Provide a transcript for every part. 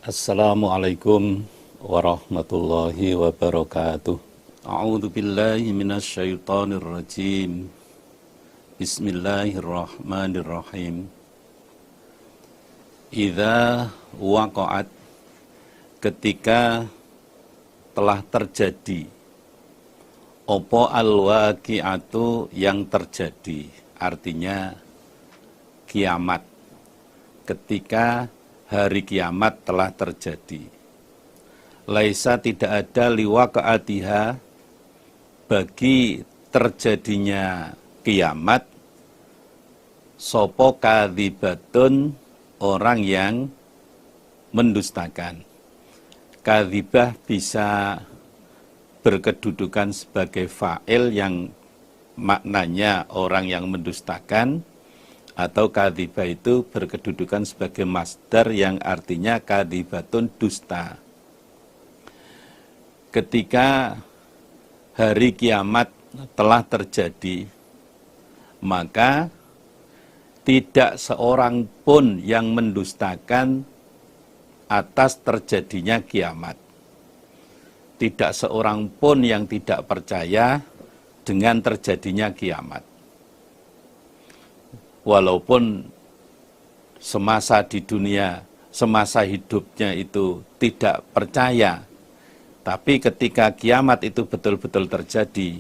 Assalamualaikum warahmatullahi wabarakatuh. A'udzu billahi minasyaitonir rajim. Bismillahirrahmanirrahim. Idza waqa'at, ketika telah terjadi, opo al-waqi'atu, yang terjadi, artinya kiamat. Ketika hari kiamat telah terjadi. Laisa, tidak ada liwaqa'atiha, bagi terjadinya kiamat, sopo kadzibatun, orang yang mendustakan. Kadzibah bisa berkedudukan sebagai fa'il yang maknanya orang yang mendustakan, atau kadzibah itu berkedudukan sebagai masdar yang artinya kadzibatun, dusta. Ketika hari kiamat telah terjadi, maka tidak seorang pun yang mendustakan atas terjadinya kiamat. Tidak seorang pun yang tidak percaya dengan terjadinya kiamat. Walaupun semasa di dunia, semasa hidupnya itu tidak percaya, tapi ketika kiamat itu betul-betul terjadi,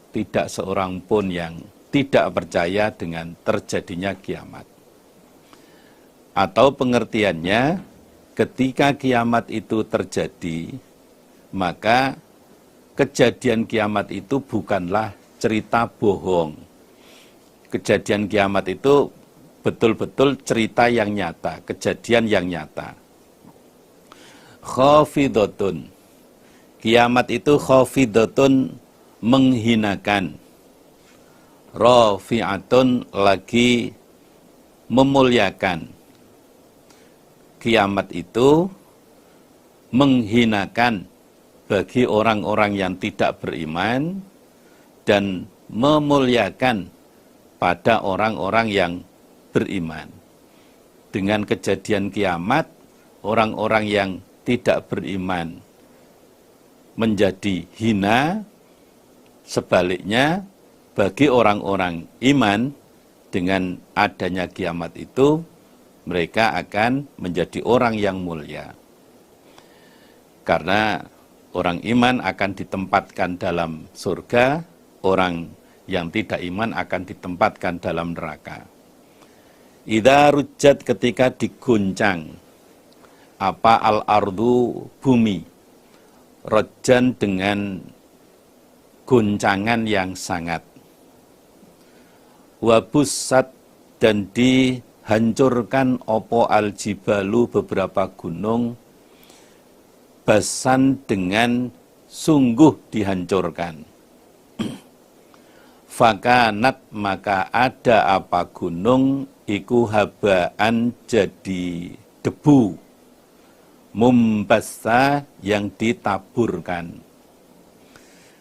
tidak seorang pun yang tidak percaya dengan terjadinya kiamat. Atau pengertiannya, ketika kiamat itu terjadi, maka kejadian kiamat itu bukanlah cerita bohong. Kejadian kiamat itu betul-betul cerita yang nyata, kejadian yang nyata. Khafidhatun, kiamat itu khafidhatun, menghinakan. Rafi'atun, lagi memuliakan. Kiamat itu menghinakan bagi orang-orang yang tidak beriman dan memuliakan pada orang-orang yang beriman. Dengan kejadian kiamat, orang-orang yang tidak beriman menjadi hina. Sebaliknya, bagi orang-orang iman, dengan adanya kiamat itu, mereka akan menjadi orang yang mulia. Karena orang iman akan ditempatkan dalam surga, orang yang tidak iman akan ditempatkan dalam neraka. Idza rujjat, ketika diguncang, apa al-ardu, bumi, rojan, dengan guncangan yang sangat. Wabussat, dan dihancurkan opo al-jibalu, beberapa gunung, basan, dengan sungguh dihancurkan. Fakanat, maka ada apa gunung, iku habaan, jadi debu, mumbassa, yang ditaburkan.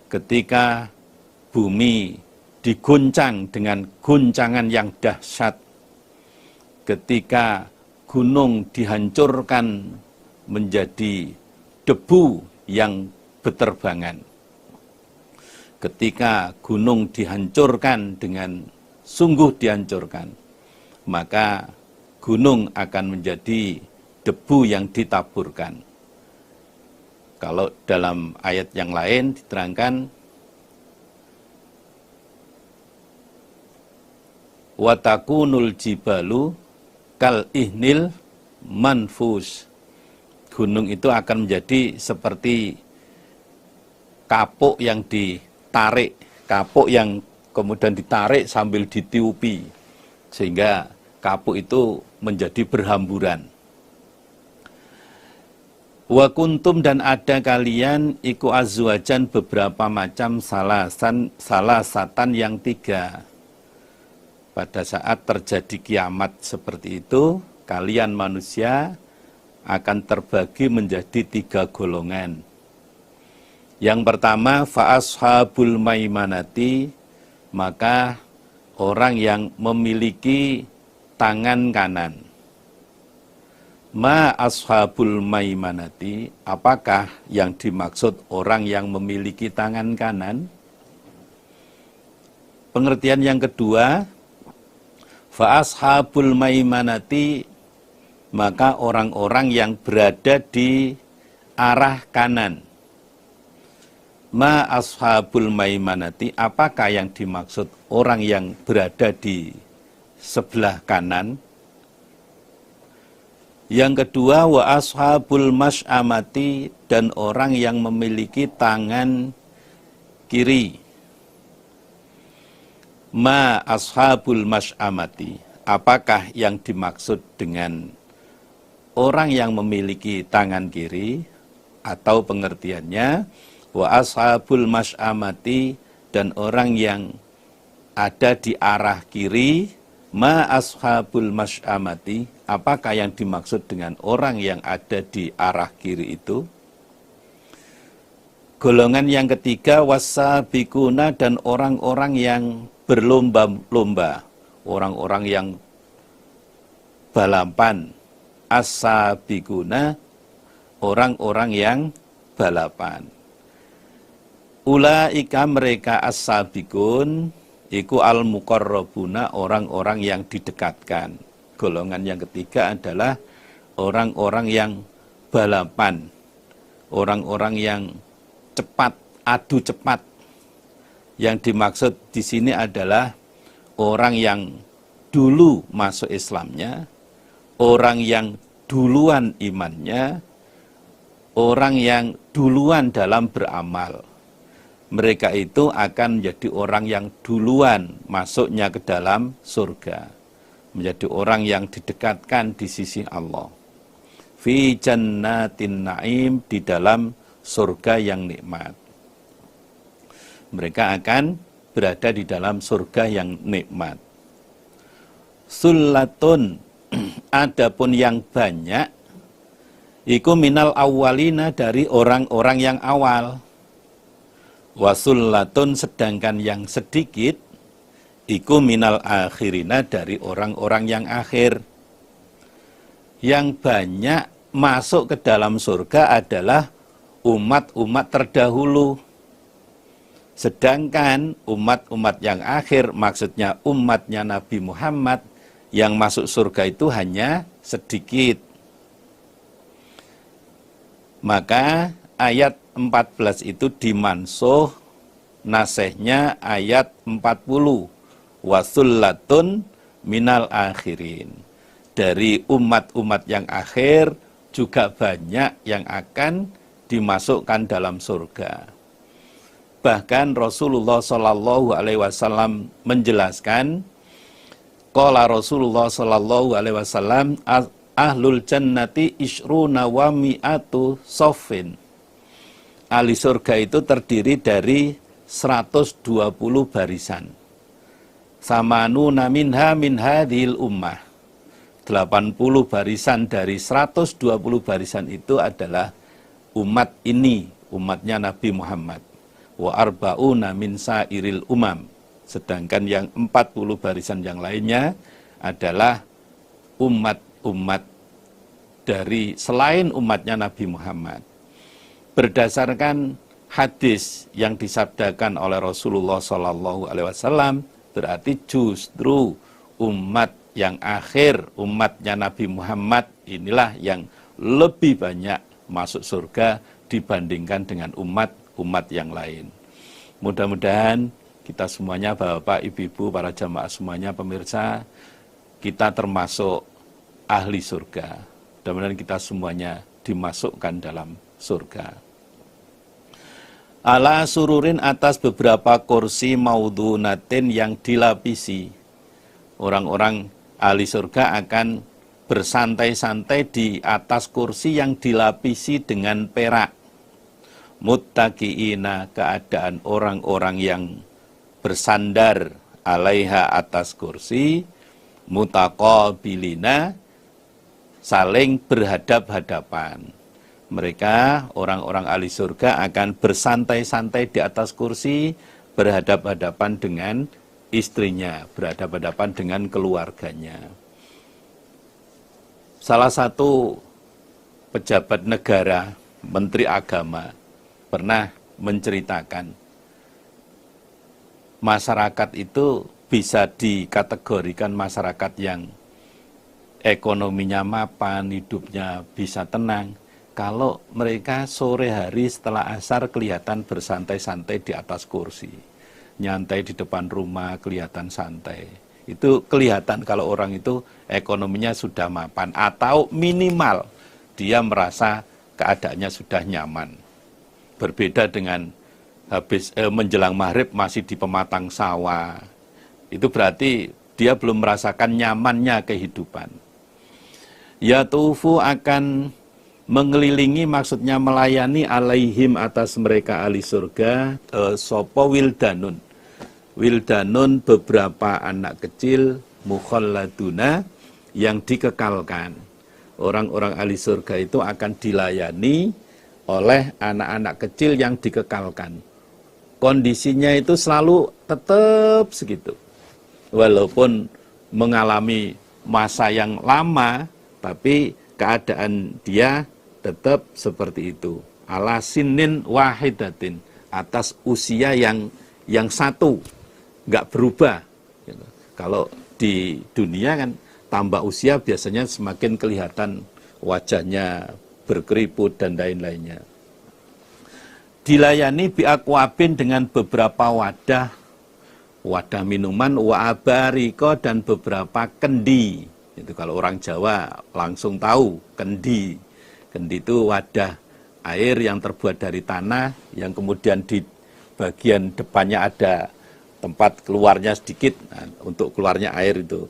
Ketika bumi diguncang dengan guncangan yang dahsyat, ketika gunung dihancurkan menjadi debu yang beterbangan, ketika gunung dihancurkan dengan sungguh dihancurkan, maka gunung akan menjadi debu yang ditaburkan. Kalau dalam ayat yang lain diterangkan, watakunul jibalu kal ihnil manfus. Gunung itu akan menjadi seperti kapuk yang ditarik, kapuk yang kemudian ditarik sambil ditiupi, sehingga kapuk itu menjadi berhamburan. Wa kuntum, dan ada kalian, iku azwajan, beberapa macam, salasatan, yang tiga. Pada saat terjadi kiamat seperti itu, kalian manusia akan terbagi menjadi tiga golongan. Yang pertama, fa ashabul maimanati, maka orang yang memiliki tangan kanan. Ma ashabul maimanati, apakah yang dimaksud orang yang memiliki tangan kanan? Pengertian yang kedua, fa ashabul maimanati, maka orang-orang yang berada di arah kanan. Ma ashabul maimanati, apakah yang dimaksud orang yang berada di sebelah kanan? Yang kedua, wa ashabul masy'amati, dan orang yang memiliki tangan kiri. Ma ashabul masy'amati, apakah yang dimaksud dengan orang yang memiliki tangan kiri? Atau pengertiannya, wa ashabul masy'amati, dan orang yang ada di arah kiri. Ma ashabul masy'amati, apakah yang dimaksud dengan orang yang ada di arah kiri itu? Golongan yang ketiga, wasabiquna, dan orang-orang yang berlomba-lomba, orang-orang yang balapan. As-sabiquna, orang-orang yang balapan. Ulaika, mereka as-sabiqun, iku al-muqarrabuna, orang-orang yang didekatkan. Golongan yang ketiga adalah orang-orang yang balapan, orang-orang yang cepat, adu cepat. Yang dimaksud di sini adalah orang yang dulu masuk Islamnya, orang yang duluan imannya, orang yang duluan dalam beramal. Mereka itu akan menjadi orang yang duluan masuknya ke dalam surga. Menjadi orang yang didekatkan di sisi Allah. Fi jannatin na'im, di dalam surga yang nikmat. Mereka akan berada di dalam surga yang nikmat. Sullatun, adapun yang banyak, iku minal awwalina, dari orang-orang yang awal. Wasullatun, sedangkan yang sedikit, iku minal akhirina, dari orang-orang yang akhir. Yang banyak masuk ke dalam surga adalah umat-umat terdahulu. Sedangkan umat-umat yang akhir, maksudnya umatnya Nabi Muhammad, yang masuk surga itu hanya sedikit. Maka ayat 14 itu dimansuh, nasehnya ayat 40. Wasullatun minal akhirin. Dari umat-umat yang akhir juga banyak yang akan dimasukkan dalam surga. Bahkan Rasulullah Shallallahu Alaihi Wasallam menjelaskan, qala Rasulullah Shallallahu Alaihi Wasallam, ahlul jannati ishruna wa mi'atu soffin. Ahli surga itu terdiri dari 120 barisan. Samanuna minha min hadhil ummah. 80 barisan dari 120 barisan itu adalah umat ini, umatnya Nabi Muhammad. Wa arba'una min sairil umam. Sedangkan yang 40 barisan yang lainnya adalah umat-umat dari selain umatnya Nabi Muhammad. Berdasarkan hadis yang disabdakan oleh Rasulullah Shallallahu Alaihi Wasallam, berarti justru umat yang akhir, umatnya Nabi Muhammad, inilah yang lebih banyak masuk surga dibandingkan dengan umat-umat yang lain. Mudah-mudahan kita semuanya, Bapak, Ibu-ibu, para jamaah semuanya, pemirsa, kita termasuk ahli surga. Mudah-mudahan kita semuanya dimasukkan dalam surga. Ala sururin, atas beberapa kursi maudhunatin yang dilapisi. Orang-orang ahli surga akan bersantai-santai di atas kursi yang dilapisi dengan perak. Muttaqiina, keadaan orang-orang yang bersandar alaiha, atas kursi. Mutaqabilina, saling berhadap-hadapan. Mereka, orang-orang ahli surga, akan bersantai-santai di atas kursi, berhadap-hadapan dengan istrinya, berhadap-hadapan dengan keluarganya. Salah satu pejabat negara, menteri agama pernah menceritakan masyarakat itu bisa dikategorikan masyarakat yang ekonominya mapan, hidupnya bisa tenang, kalau mereka sore hari setelah asar kelihatan bersantai-santai di atas kursi, nyantai di depan rumah kelihatan santai. Itu kelihatan kalau orang itu ekonominya sudah mapan atau minimal dia merasa keadaannya sudah nyaman. Berbeda dengan habis menjelang maghrib masih di pematang sawah. Itu berarti dia belum merasakan nyamannya kehidupan. Yatufu akan mengelilingi, maksudnya melayani alaihim atas mereka ahli surga, sopo wildanun. Wildanun beberapa anak kecil, mukhalladuna, yang dikekalkan. Orang-orang ahli surga itu akan dilayani oleh anak-anak kecil yang dikekalkan. Kondisinya itu selalu tetap segitu. Walaupun mengalami masa yang lama, tapi keadaan dia tetap seperti itu. Ala sinin wahidatin, atas usia yang satu, nggak berubah. Kalau di dunia kan tambah usia biasanya semakin kelihatan wajahnya berkeriput dan lain-lainnya. Dilayani biakwabin dengan beberapa wadah minuman, wa abariko dan beberapa kendi. Itu kalau orang Jawa langsung tahu kendi. Kendi itu wadah air yang terbuat dari tanah, yang kemudian di bagian depannya ada tempat keluarnya sedikit, nah, untuk keluarnya air itu.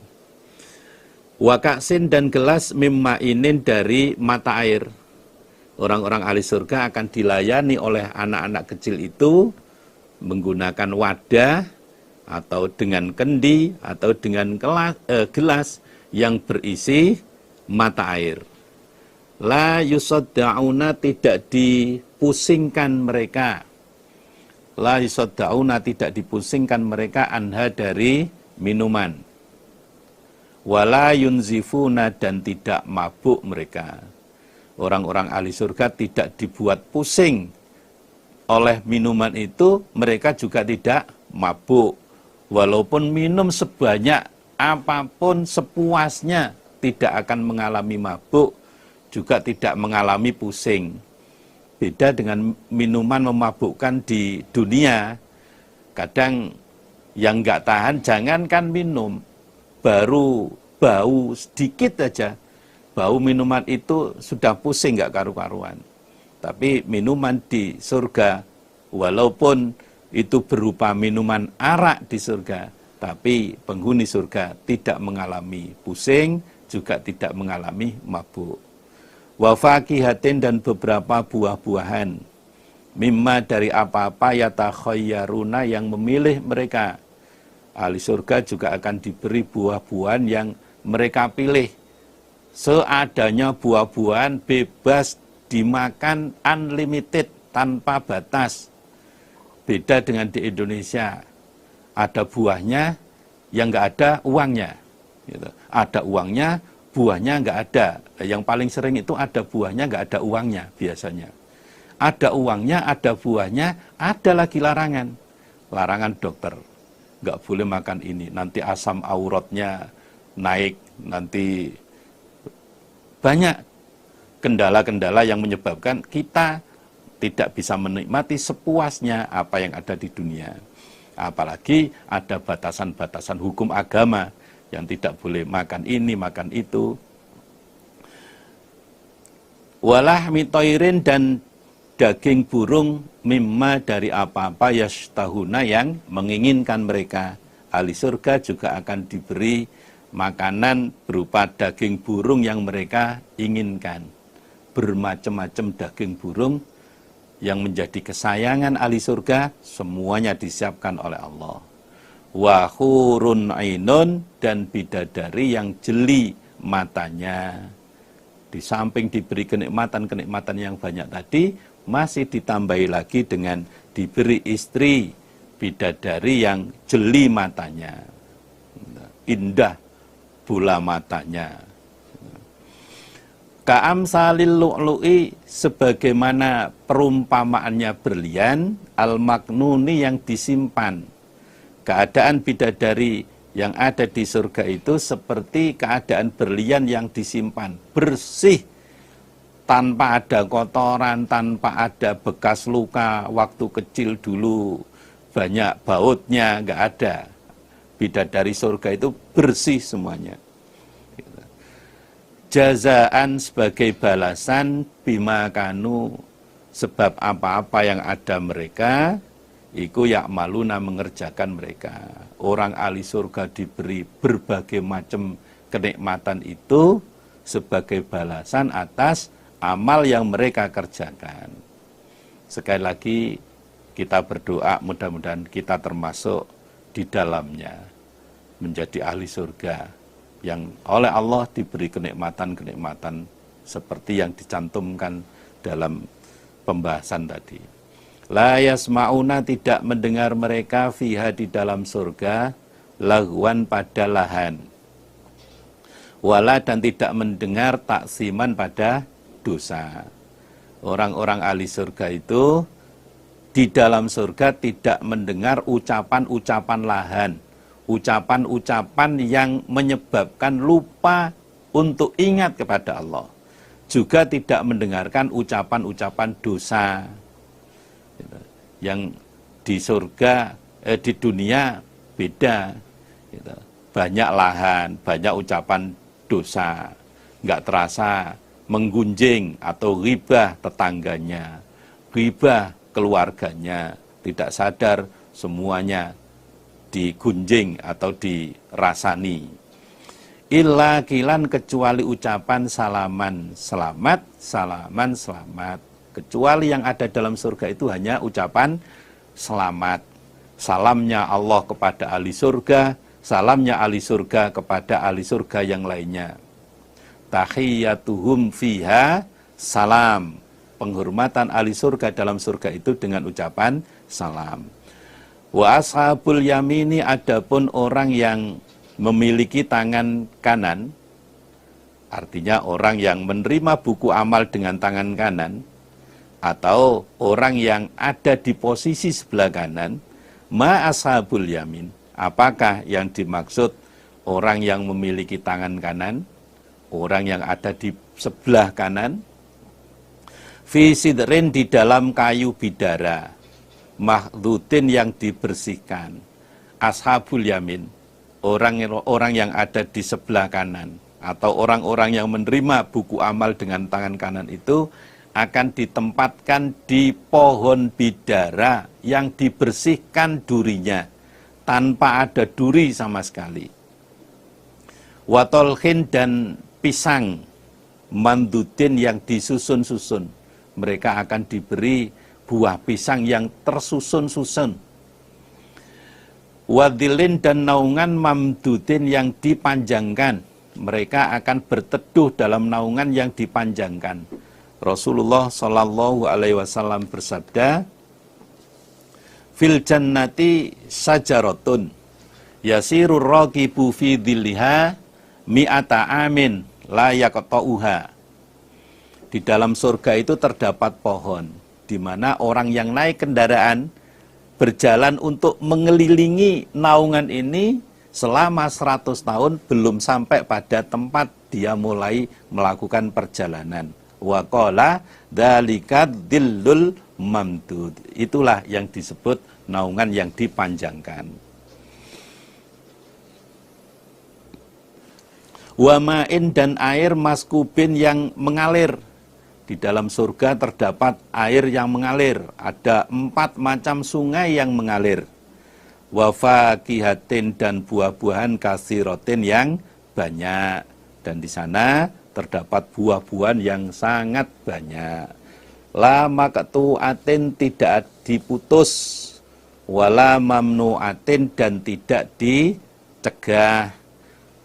Wakaksin dan gelas mimmainin dari mata air. Orang-orang ahli surga akan dilayani oleh anak-anak kecil itu menggunakan wadah atau dengan kendi atau dengan gelas yang berisi mata air. La yusaddauna, tidak dipusingkan mereka. La yusaddauna, tidak dipusingkan mereka anha dari minuman. Wala yunzifuna, dan tidak mabuk mereka. Orang-orang ahli surga tidak dibuat pusing oleh minuman itu, mereka juga tidak mabuk. Walaupun minum sebanyak apapun sepuasnya, tidak akan mengalami mabuk, juga tidak mengalami pusing. Beda dengan minuman memabukkan di dunia. Kadang yang nggak tahan, jangankan minum, baru bau sedikit aja, bau minuman itu sudah pusing nggak karu-karuan. Tapi minuman di surga, walaupun itu berupa minuman arak di surga, tapi penghuni surga tidak mengalami pusing, juga tidak mengalami mabuk. Wa fakihatin, dan beberapa buah-buahan. Mimma, dari apa-apa yatakhayyaruna, yang memilih mereka. Ahli surga juga akan diberi buah-buahan yang mereka pilih. Seadanya buah-buahan, bebas dimakan, unlimited, tanpa batas. Beda dengan di Indonesia, ada buahnya yang nggak ada uangnya. Gitu. Ada uangnya, buahnya nggak ada. Yang paling sering itu ada buahnya, nggak ada uangnya biasanya. Ada uangnya, ada buahnya, ada lagi larangan. Larangan dokter, nggak boleh makan ini. Nanti asam uratnya naik, nanti banyak kendala-kendala yang menyebabkan kita tidak bisa menikmati sepuasnya apa yang ada di dunia. Apalagi ada batasan-batasan hukum agama yang tidak boleh makan ini, makan itu. Walah mitoirin, dan daging burung, mimma, dari apa-apa yashtahuna, yang menginginkan mereka. Ahli surga juga akan diberi makanan berupa daging burung yang mereka inginkan. Bermacam-macam daging burung yang menjadi kesayangan ahli surga, semuanya disiapkan oleh Allah. Wa hurun ainun, dan bidadari yang jeli matanya. Di samping diberi kenikmatan-kenikmatan yang banyak tadi, masih ditambahi lagi dengan diberi istri bidadari yang jeli matanya, indah bola matanya. Ka'amsalil lu'lu'i, sebagaimana perumpamaannya berlian, al-maknuni yang disimpan. Keadaan bidadari yang ada di surga itu seperti keadaan berlian yang disimpan, bersih, tanpa ada kotoran, tanpa ada bekas luka, waktu kecil dulu banyak bautnya, nggak ada. Bidadari surga itu bersih semuanya. Jazaan sebagai balasan bima kanu, sebab apa-apa yang ada mereka, iku ya'maluna mengerjakan mereka. Orang ahli surga diberi berbagai macam kenikmatan itu sebagai balasan atas amal yang mereka kerjakan. Sekali lagi kita berdoa mudah-mudahan kita termasuk di dalamnya, menjadi ahli surga yang oleh Allah diberi kenikmatan-kenikmatan seperti yang dicantumkan dalam pembahasan tadi. La yasma'una, tidak mendengar mereka fiha di dalam surga, laghwan pada lahan, wala dan tidak mendengar taksiman pada dosa. Orang-orang ahli surga itu di dalam surga tidak mendengar ucapan-ucapan lahan, ucapan-ucapan yang menyebabkan lupa untuk ingat kepada Allah. Juga tidak mendengarkan ucapan-ucapan dosa. Yang di surga, di dunia beda. Banyak lahan, banyak ucapan dosa. Nggak terasa menggunjing atau ghibah tetangganya, ghibah keluarganya. Tidak sadar semuanya digunjing atau dirasani. Illa kilan, kecuali ucapan salaman selamat, salaman selamat. Kecuali yang ada dalam surga itu hanya ucapan selamat. Salamnya Allah kepada ahli surga, salamnya ahli surga kepada ahli surga yang lainnya. Tahiyyatuhum fiha salam. Penghormatan ahli surga dalam surga itu dengan ucapan salam. Wa ashabul yamini, adapun orang yang memiliki tangan kanan, artinya orang yang menerima buku amal dengan tangan kanan, atau orang yang ada di posisi sebelah kanan, ma ashabul yamin, apakah yang dimaksud orang yang memiliki tangan kanan, orang yang ada di sebelah kanan? Fi sidrin, di dalam kayu bidara, mahdudin yang dibersihkan. Ashabul yamin, orang yang ada di sebelah kanan, atau orang-orang yang menerima buku amal dengan tangan kanan itu akan ditempatkan di pohon bidara yang dibersihkan durinya, tanpa ada duri sama sekali. Watolhin, dan pisang mandudin yang disusun-susun. Mereka akan diberi buah pisang yang tersusun-susun. Wadilin, dan naungan mamdudin yang dipanjangkan. Mereka akan berteduh dalam naungan yang dipanjangkan. Rasulullah Shallallahu Alaihi Wasallam bersabda, fil jannati sajaratun yasirur raqibu fi dhilliha mi'ata amin la yaqta'uha. Di dalam surga itu terdapat pohon, di mana orang yang naik kendaraan berjalan untuk mengelilingi naungan ini selama 100 tahun belum sampai pada tempat dia mulai melakukan perjalanan. Wa qala dzalika dhillul mamdud. Itulah yang disebut naungan yang dipanjangkan. Wa ma'in, dan air maskubin yang mengalir. Di dalam surga terdapat air yang mengalir. Ada 4 macam sungai yang mengalir. Wa fakihatin, dan buah-buahan kasirotin yang banyak. Dan di sana terdapat buah-buahan yang sangat banyak. La maqtu'atin, tidak diputus. Wala mamnu'atin, dan tidak dicegah.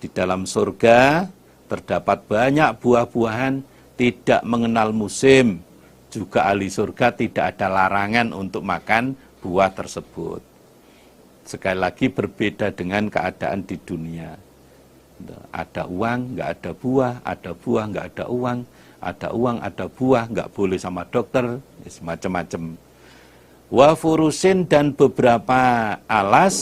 Di dalam surga terdapat banyak buah-buahan, tidak mengenal musim. Juga ahli surga tidak ada larangan untuk makan buah tersebut. Sekali lagi berbeda dengan keadaan di dunia. Ada uang, nggak ada buah, ada buah, nggak ada uang. ada uang, ada buah, nggak boleh sama dokter, macam-macam. Wa furusin, dan beberapa alas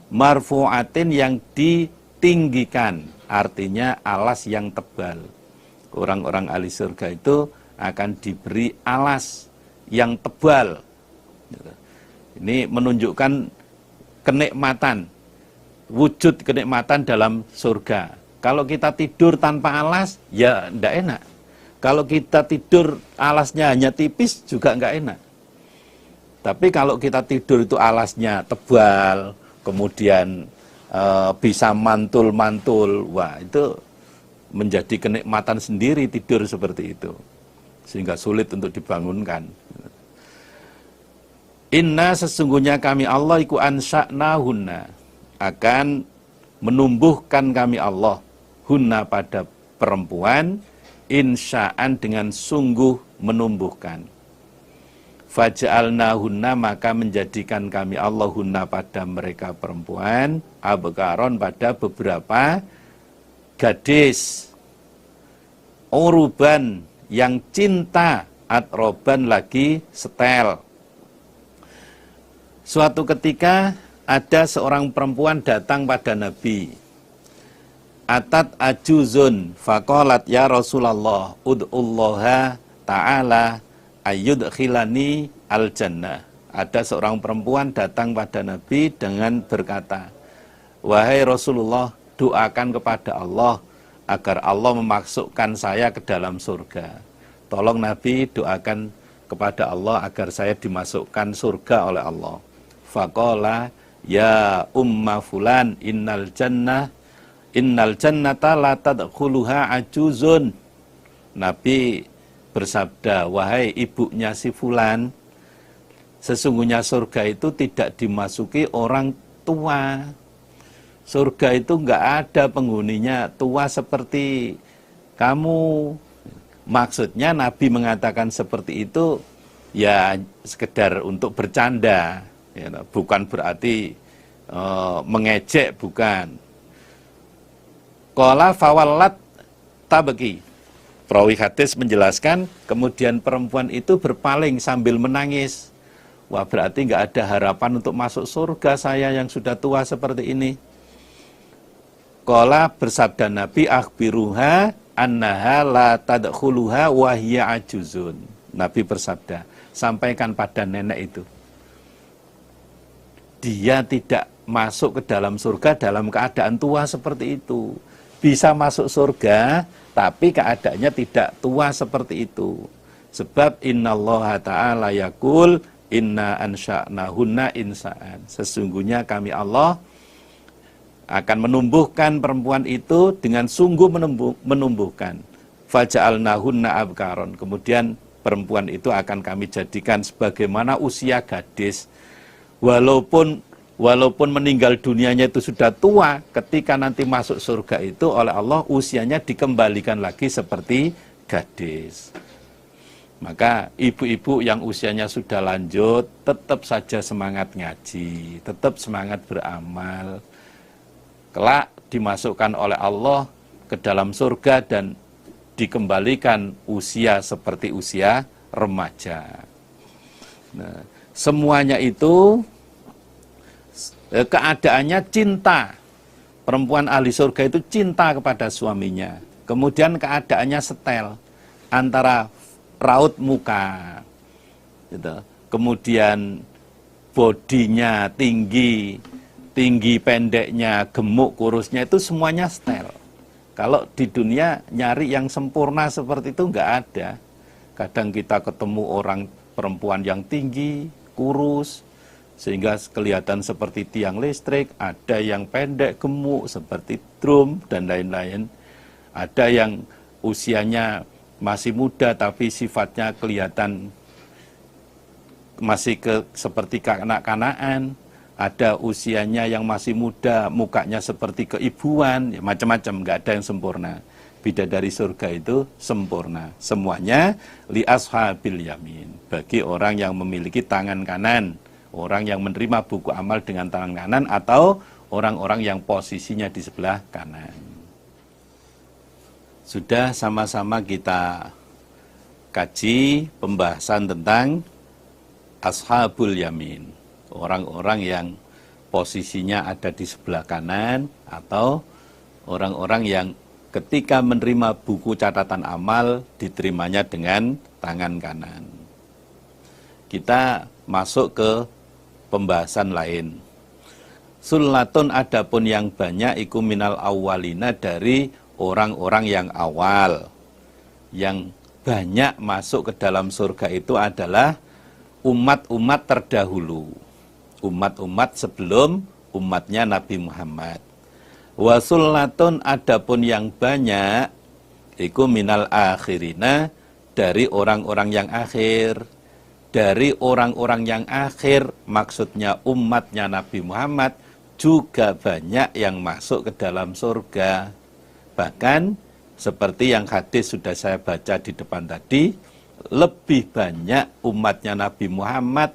marfu'atin yang ditinggikan, artinya alas yang tebal. Orang-orang ahli surga itu akan diberi alas yang tebal. Ini menunjukkan kenikmatan, wujud kenikmatan dalam surga. Kalau kita tidur tanpa alas, ya enggak enak. Kalau kita tidur alasnya hanya tipis, juga enggak enak. Tapi kalau kita tidur itu alasnya tebal, kemudian bisa mantul-mantul, wah itu menjadi kenikmatan sendiri tidur seperti itu. Sehingga sulit untuk dibangunkan. Inna, sesungguhnya kami Allah iku ansha'nahunna, akan menumbuhkan kami Allah hunna pada perempuan, insya'an dengan sungguh menumbuhkan. Faja'alnahunna, maka menjadikan kami Allah hunna pada mereka perempuan, abkaron, pada beberapa gadis, uruban yang cinta, atroban lagi setel. Suatu ketika ada seorang perempuan datang pada Nabi. Atat ajuzun faqalat ya Rasulullah ud'ullaha ta'ala ayyudkhilani al-jannah. Ada seorang perempuan datang pada Nabi dengan berkata, wahai Rasulullah, doakan kepada Allah agar Allah memasukkan saya ke dalam surga. Tolong Nabi doakan kepada Allah agar saya dimasukkan surga oleh Allah. Faqala ya umma fulan innal jannata la tadkhuluha ajuzun. Nabi bersabda, wahai ibunya si fulan, sesungguhnya surga itu tidak dimasuki orang tua. Surga itu enggak ada penghuninya tua seperti kamu. Maksudnya Nabi mengatakan seperti itu ya sekedar untuk bercanda. Ya, bukan berarti mengejek, bukan. Qala fawallat tabki. Perawi hadis menjelaskan, kemudian perempuan itu berpaling sambil menangis. Wah, berarti nggak ada harapan untuk masuk surga saya yang sudah tua seperti ini. Qala, bersabda Nabi, akhbiruha annaha la tadkhuluha wa hiya ajuzun. Nabi bersabda, sampaikan pada nenek itu, dia tidak masuk ke dalam surga dalam keadaan tua seperti itu. Bisa masuk surga, tapi keadaannya tidak tua seperti itu. Sebab innallaha ta'ala yaqul inna ansha'nahunna insa'an. Sesungguhnya kami Allah akan menumbuhkan perempuan itu dengan sungguh menumbuhkan. Faja'alnahunna abkaron. Kemudian perempuan itu akan kami jadikan sebagaimana usia gadis. Walaupun meninggal dunianya itu sudah tua, ketika nanti masuk surga itu oleh Allah usianya dikembalikan lagi seperti gadis. Maka ibu-ibu yang usianya sudah lanjut tetap saja semangat ngaji, tetap semangat beramal. Kelak dimasukkan oleh Allah ke dalam surga dan dikembalikan usia seperti usia remaja. Nah, semuanya itu keadaannya cinta. Perempuan ahli surga itu cinta kepada suaminya. Kemudian keadaannya setel antara raut muka, gitu. Kemudian bodinya tinggi pendeknya, gemuk kurusnya, itu semuanya setel. Kalau di dunia nyari yang sempurna seperti itu nggak ada. Kadang kita ketemu orang perempuan yang tinggi, kurus, sehingga kelihatan seperti tiang listrik, ada yang pendek, gemuk, seperti drum, dan lain-lain. Ada yang usianya masih muda, tapi sifatnya kelihatan masih seperti kanak-kanakan. Ada usianya yang masih muda, mukanya seperti keibuan, ya, macam-macam, nggak ada yang sempurna. Bidadari surga itu sempurna. Semuanya li ashabil yamin, bagi orang yang memiliki tangan kanan. Orang yang menerima buku amal dengan tangan kanan atau orang-orang yang posisinya di sebelah kanan. Sudah sama-sama kita kaji pembahasan tentang Ashabul Yamin, orang-orang yang posisinya ada di sebelah kanan atau orang-orang yang ketika menerima buku catatan amal diterimanya dengan tangan kanan. Kita masuk ke pembahasan lain. Sullatun adapun yang banyak iku minal awalina, dari orang-orang yang awal. Yang banyak masuk ke dalam surga itu adalah umat-umat terdahulu. Umat-umat sebelum umatnya Nabi Muhammad. Wa sullatun adapun yang banyak iku minal akhirina, dari orang-orang yang akhir. Dari orang-orang yang akhir maksudnya umatnya Nabi Muhammad juga banyak yang masuk ke dalam surga. Bahkan seperti yang hadis sudah saya baca di depan tadi, lebih banyak umatnya Nabi Muhammad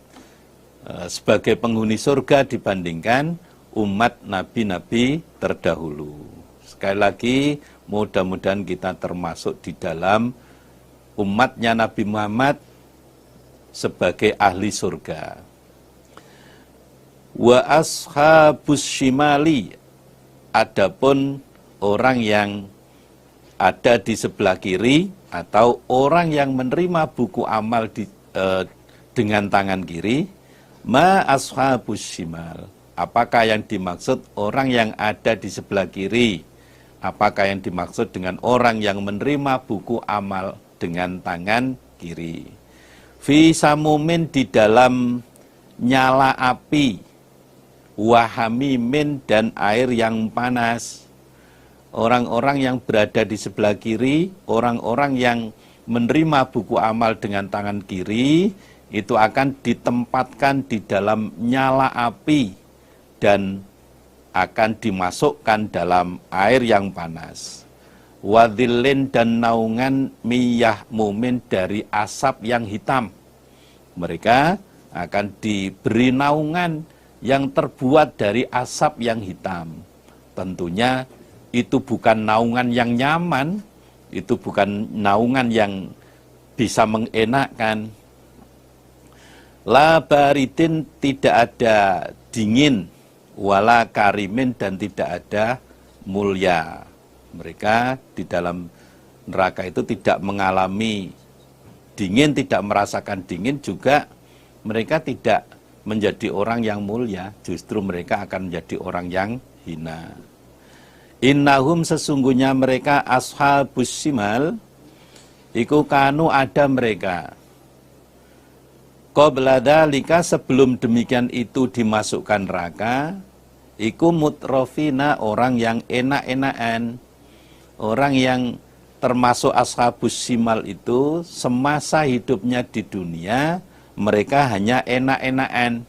sebagai penghuni surga dibandingkan umat nabi-nabi terdahulu. Sekali lagi, mudah-mudahan kita termasuk di dalam umatnya Nabi Muhammad sebagai ahli surga. Wa ashabus shimali, adapun orang yang ada di sebelah kiri atau orang yang menerima buku amal dengan tangan kiri, ma ashabus shimal. Apakah yang dimaksud orang yang ada di sebelah kiri? Apakah yang dimaksud dengan orang yang menerima buku amal dengan tangan kiri? Fi samumin, di dalam nyala api, wahamimin, dan air yang panas. Orang-orang yang berada di sebelah kiri, orang-orang yang menerima buku amal dengan tangan kiri, itu akan ditempatkan di dalam nyala api dan akan dimasukkan dalam air yang panas. Wadhilin, dan naungan miyah mumin, dari asap yang hitam. Mereka akan diberi naungan yang terbuat dari asap yang hitam. Tentunya itu bukan naungan yang nyaman, itu bukan naungan yang bisa mengenakkan. La baridin, tidak ada dingin, wala karimin, dan tidak ada mulia. Mereka di dalam neraka itu tidak mengalami dingin, tidak merasakan dingin, juga mereka tidak menjadi orang yang mulia, justru mereka akan menjadi orang yang hina. Innahum, sesungguhnya mereka, ashabus shimal, iku kanu, ada mereka. Qabla dzalika, sebelum demikian itu dimasukkan neraka, iku mutrofina, orang yang enak-enakan. Orang yang termasuk ashabus shimal itu semasa hidupnya di dunia mereka hanya enak-enakan.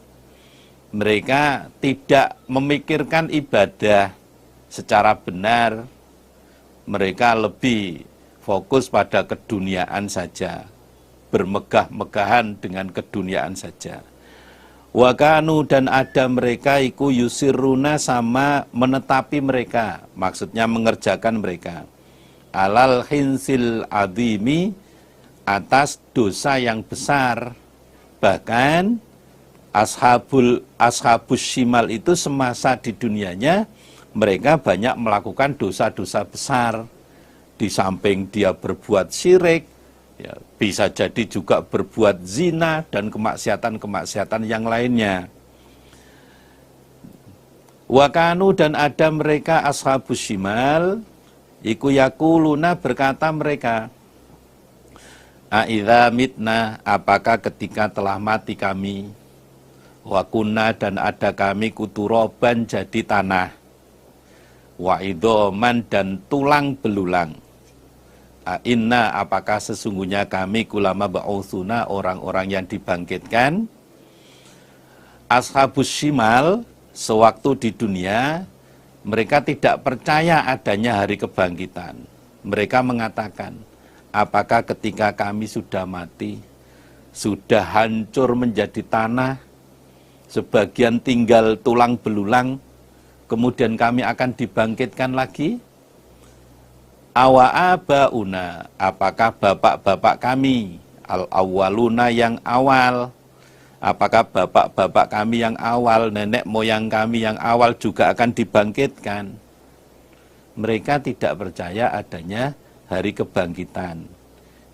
Mereka tidak memikirkan ibadah secara benar. Mereka lebih fokus pada keduniaan saja, bermegah-megahan dengan keduniaan saja. Wa kanu, dan ada mereka iku yusiruna, sama menetapi mereka, maksudnya mengerjakan mereka, alal hinsil adhimi, atas dosa yang besar. Bahkan ashabus shimal itu semasa di dunianya mereka banyak melakukan dosa-dosa besar. Di samping dia berbuat syirik, ya, bisa jadi juga berbuat zina dan kemaksiatan-kemaksiatan yang lainnya. Wa kanu, dan ada mereka ashabus shimal iku yakuluna, berkata mereka, aidza mitna, apakah ketika telah mati kami, wa kunna, dan ada kami kuturoban, jadi tanah, wa idhoman, dan tulang belulang, inna, apakah sesungguhnya kami kulama ba'utsuna, orang-orang yang dibangkitkan. Ashabus shimal sewaktu di dunia mereka tidak percaya adanya hari kebangkitan. Mereka mengatakan, apakah ketika kami sudah mati, sudah hancur menjadi tanah, sebagian tinggal tulang belulang, kemudian kami akan dibangkitkan lagi? Awa abauna, apakah bapak-bapak kami, al-awwaluna yang awal, apakah bapak-bapak kami yang awal, nenek moyang kami yang awal juga akan dibangkitkan? Mereka tidak percaya adanya hari kebangkitan.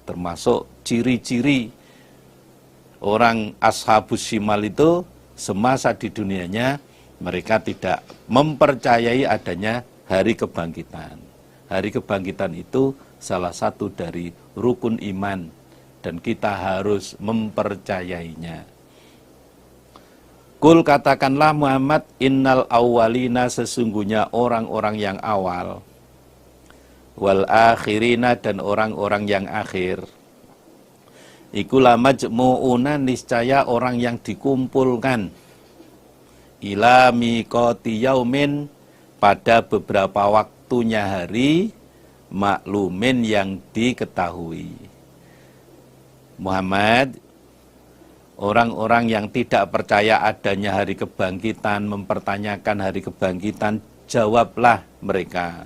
Termasuk ciri-ciri orang ashabus shimal itu semasa di dunianya mereka tidak mempercayai adanya hari kebangkitan. Hari kebangkitan itu salah satu dari rukun iman dan kita harus mempercayainya. Kul, katakanlah Muhammad, innal awwalina, sesungguhnya orang-orang yang awal, wal akhirina, dan orang-orang yang akhir, iku la majmu'una, niscaya orang yang dikumpulkan, ila miqati yaumin, pada beberapa waktunya hari, maklumin yang diketahui. Muhammad, orang-orang yang tidak percaya adanya hari kebangkitan, mempertanyakan hari kebangkitan, jawablah mereka,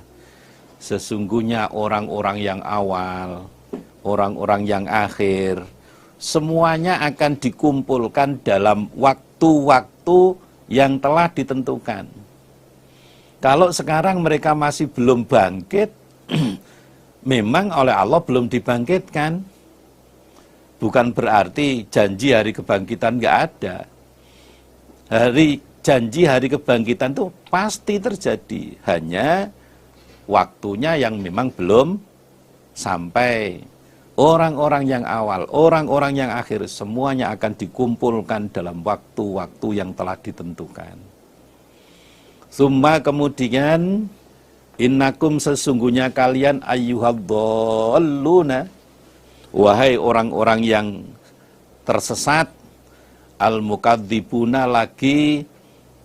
sesungguhnya orang-orang yang awal, orang-orang yang akhir, semuanya akan dikumpulkan dalam waktu-waktu yang telah ditentukan. Kalau sekarang mereka masih belum bangkit, memang oleh Allah belum dibangkitkan. Bukan berarti janji hari kebangkitan nggak ada. Janji hari kebangkitan itu pasti terjadi. Hanya waktunya yang memang belum sampai. Orang-orang yang awal, orang-orang yang akhir, semuanya akan dikumpulkan dalam waktu-waktu yang telah ditentukan. Summa, kemudian, innakum, sesungguhnya kalian, ayyuhadhdalluna, wahai orang-orang yang tersesat, al-mukadzibuna, lagi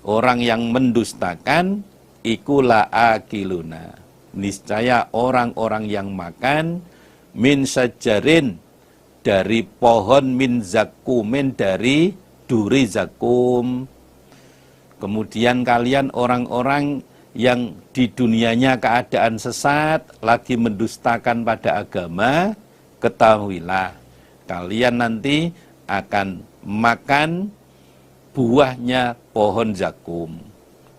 orang yang mendustakan, iku la'akiluna, niscaya orang-orang yang makan, min sajarin, dari pohon, min zakumin, dari duri zakum. Kemudian kalian orang-orang yang di dunianya keadaan sesat, lagi mendustakan pada agama, ketahuilah, kalian nanti akan makan buahnya pohon zakum.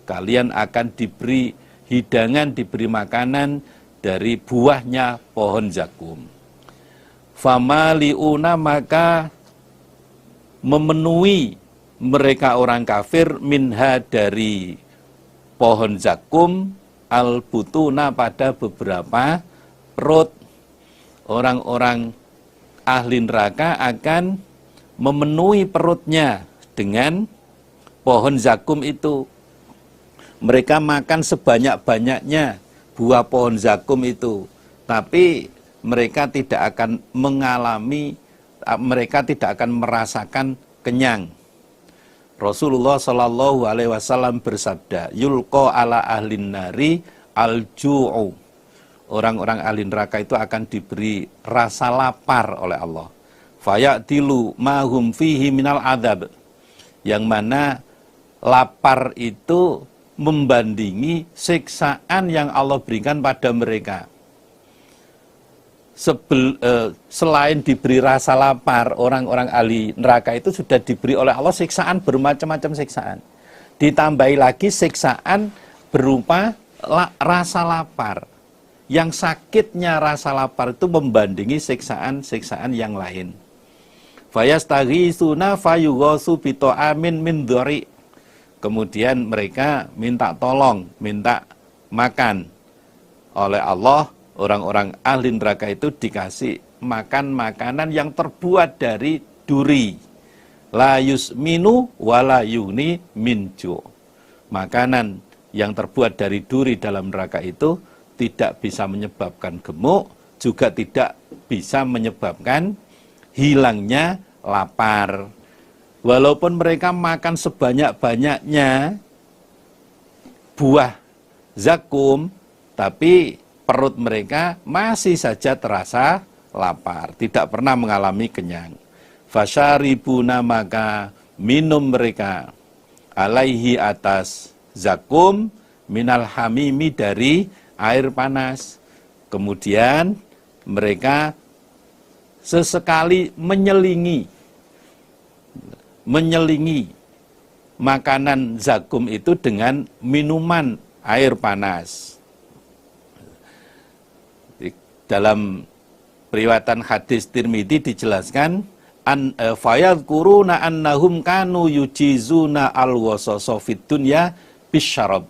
Kalian akan diberi hidangan, diberi makanan dari buahnya pohon zakum. Famaliuna, maka memenuhi mereka orang kafir, minha, dari pohon zakum, al-butuna, pada beberapa perut. Orang-orang ahli neraka akan memenuhi perutnya dengan pohon zakum itu. Mereka makan sebanyak-banyaknya buah pohon zakum itu, tapi mereka tidak akan mengalami, mereka tidak akan merasakan kenyang. Rasulullah Shallallahu Alaihi Wasallam bersabda, yulqa ala ahlin nari al-ju'u, orang-orang ahli neraka itu akan diberi rasa lapar oleh Allah. Fayatilu mahum fihi minal adab, yang mana lapar itu membandingi siksaan yang Allah berikan pada mereka. Selain diberi rasa lapar, orang-orang ahli neraka itu sudah diberi oleh Allah siksaan, bermacam-macam siksaan. Ditambahi lagi siksaan berupa rasa lapar. Yang sakitnya rasa lapar itu membandingi siksaan-siksaan yang lain. Fayastaghisuna fayughasu bita'amin min dhari. Kemudian mereka minta tolong, minta makan oleh Allah. Orang-orang ahli neraka itu dikasih makan makanan yang terbuat dari duri. La yusminu wala yuni minju. Makanan yang terbuat dari duri dalam neraka itu tidak bisa menyebabkan gemuk, juga tidak bisa menyebabkan hilangnya lapar. Walaupun mereka makan sebanyak-banyaknya buah zakum, tapi perut mereka masih saja terasa lapar, tidak pernah mengalami kenyang. Fasyaribuna, maka minum mereka, alaihi, atas zakum, minal hamimi, dari air panas. Kemudian mereka sesekali menyelingi makanan zakum itu dengan minuman air panas. Dalam riwayatan hadis Tirmidzi dijelaskan fayadhkuruna annahum kanu yujizuna al-wasasa fid dunya bisyarab.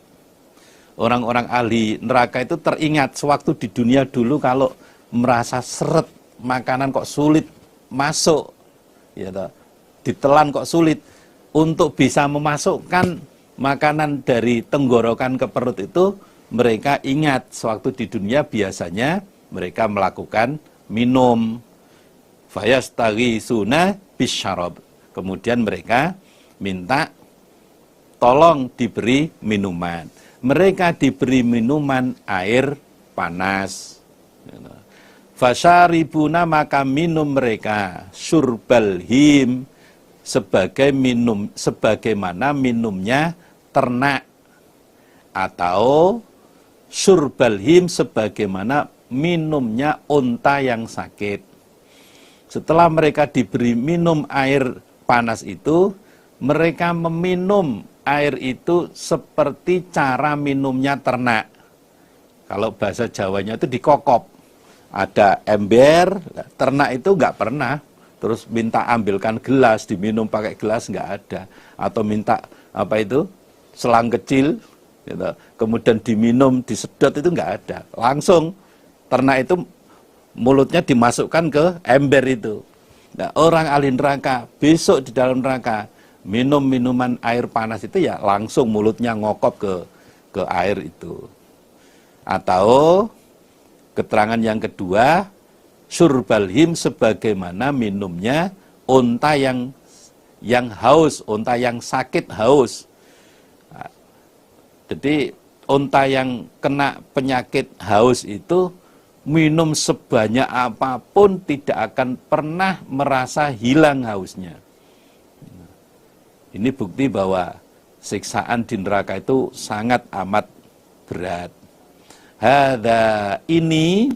Orang-orang ahli neraka itu teringat sewaktu di dunia dulu kalau merasa seret makanan kok sulit masuk, ya toh, ditelan kok sulit, untuk bisa memasukkan makanan dari tenggorokan ke perut itu mereka ingat sewaktu di dunia biasanya mereka melakukan minum fayastaghisuna bisyarab. Kemudian mereka minta tolong diberi minuman. Mereka diberi minuman air panas. Fasyaribuna, maka minum mereka syurbal him, sebagaimana minumnya ternak, atau syurbal him sebagaimana minumnya unta yang sakit. Setelah mereka diberi minum air panas itu, mereka meminum air itu seperti cara minumnya ternak. Kalau bahasa Jawanya itu dikokop. Ada ember, ternak itu nggak pernah terus minta ambilkan gelas, diminum pakai gelas, nggak ada. Atau minta apa itu, selang kecil, gitu, kemudian diminum, disedot, itu nggak ada. Langsung ternak itu mulutnya dimasukkan ke ember itu. Nah, orang ahli neraka besok di dalam neraka minum minuman air panas itu ya langsung mulutnya ngokop ke air itu. Atau keterangan yang kedua, syurbalhim sebagaimana minumnya unta yang haus, unta yang sakit haus. Nah, jadi unta yang kena penyakit haus itu minum sebanyak apapun tidak akan pernah merasa hilang hausnya. Ini bukti bahwa siksaan di neraka itu sangat amat berat. Hadza, ini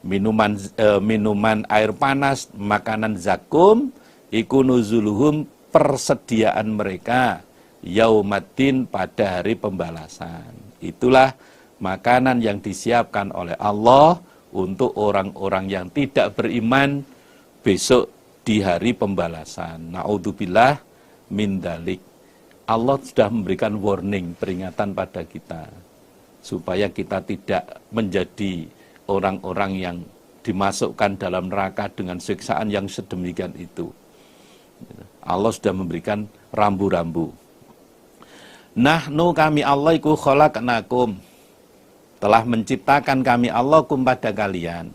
minuman air panas, makanan zakum, iku nuzuluhum, persediaan mereka yaumaddin, pada hari pembalasan. Itulah makanan yang disiapkan oleh Allah untuk orang-orang yang tidak beriman besok di hari pembalasan. Na'udzubillah min dzalik. Allah sudah memberikan warning, peringatan pada kita supaya kita tidak menjadi orang-orang yang dimasukkan dalam neraka dengan siksaan yang sedemikian itu. Allah sudah memberikan rambu-rambu. Nahnu, kami Allah iku khalaqnakum, telah menciptakan kami Allah kum pada kalian.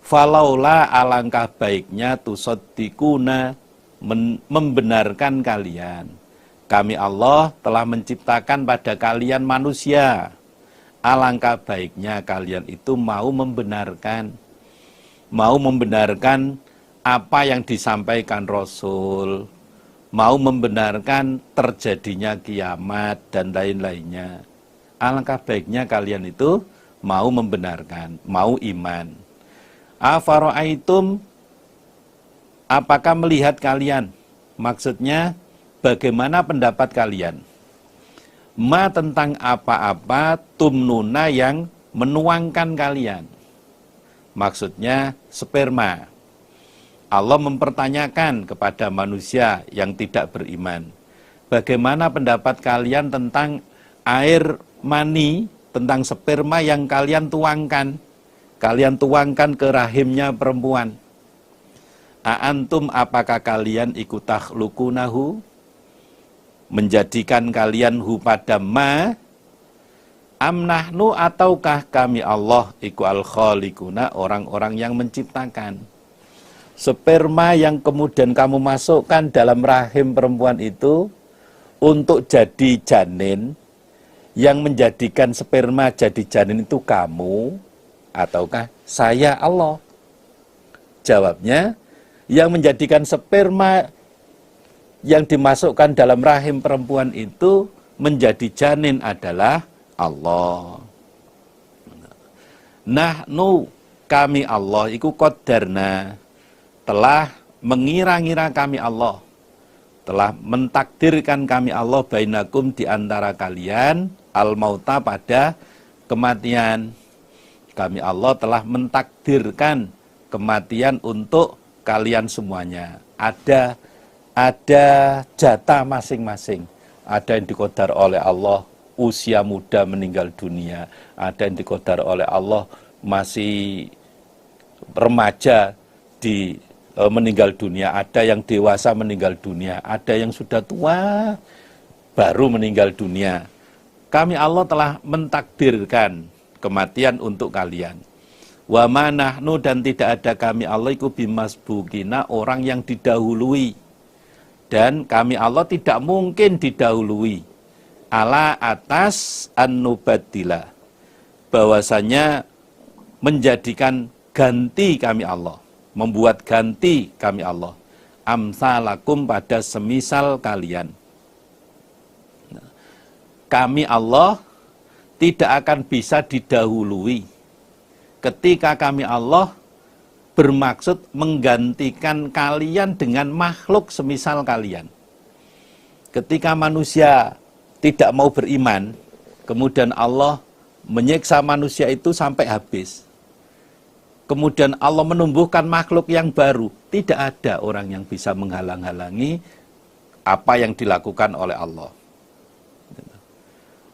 Falaula, alangkah baiknya tusaddiquna, membenarkan kalian. Kami Allah telah menciptakan pada kalian manusia. Alangkah baiknya kalian itu mau membenarkan apa yang disampaikan Rasul, mau membenarkan terjadinya kiamat dan lain-lainnya. Alangkah baiknya kalian itu mau membenarkan, mau iman. Afara'aitum, apakah melihat kalian? Maksudnya bagaimana pendapat kalian? Ma, tentang apa-apa tumnuna yang menuangkan kalian. Maksudnya sperma. Allah mempertanyakan kepada manusia yang tidak beriman, bagaimana pendapat kalian tentang air mani, tentang sperma yang kalian tuangkan ke rahimnya perempuan. A'antum, apakah kalian ikut takhluqunahu, menjadikan kalian hu pada ma, amnahnu, ataukah kami Allah iku al-khaliquna, orang-orang yang menciptakan. Sperma yang kemudian kamu masukkan dalam rahim perempuan itu untuk jadi janin, yang menjadikan sperma jadi janin itu kamu ataukah saya Allah? Jawabnya, yang menjadikan sperma yang dimasukkan dalam rahim perempuan itu menjadi janin adalah Allah. Nahnu kami Allah iku qadarna telah mengira-ngira kami Allah, telah mentakdirkan kami Allah bainakum di antara kalian al-mauta pada kematian. Kami Allah telah mentakdirkan kematian untuk kalian semuanya. Ada jatah masing-masing. Ada yang dikodar oleh Allah usia muda meninggal dunia, ada yang dikodar oleh Allah masih remaja meninggal dunia, ada yang dewasa meninggal dunia, ada yang sudah tua baru meninggal dunia. Kami Allah telah mentakdirkan kematian untuk kalian. Wa ma nahnu dan tidak ada kami Allah iku bimasbukina orang yang didahului. Dan kami Allah tidak mungkin didahului ala atas an-nubaddila, bahwasanya menjadikan ganti kami Allah, membuat ganti kami Allah amsalakum pada semisal kalian. Kami Allah tidak akan bisa didahului ketika kami Allah bermaksud menggantikan kalian dengan makhluk semisal kalian. Ketika manusia tidak mau beriman, kemudian Allah menyiksa manusia itu sampai habis. Kemudian Allah menumbuhkan makhluk yang baru. Tidak ada orang yang bisa menghalang-halangi apa yang dilakukan oleh Allah.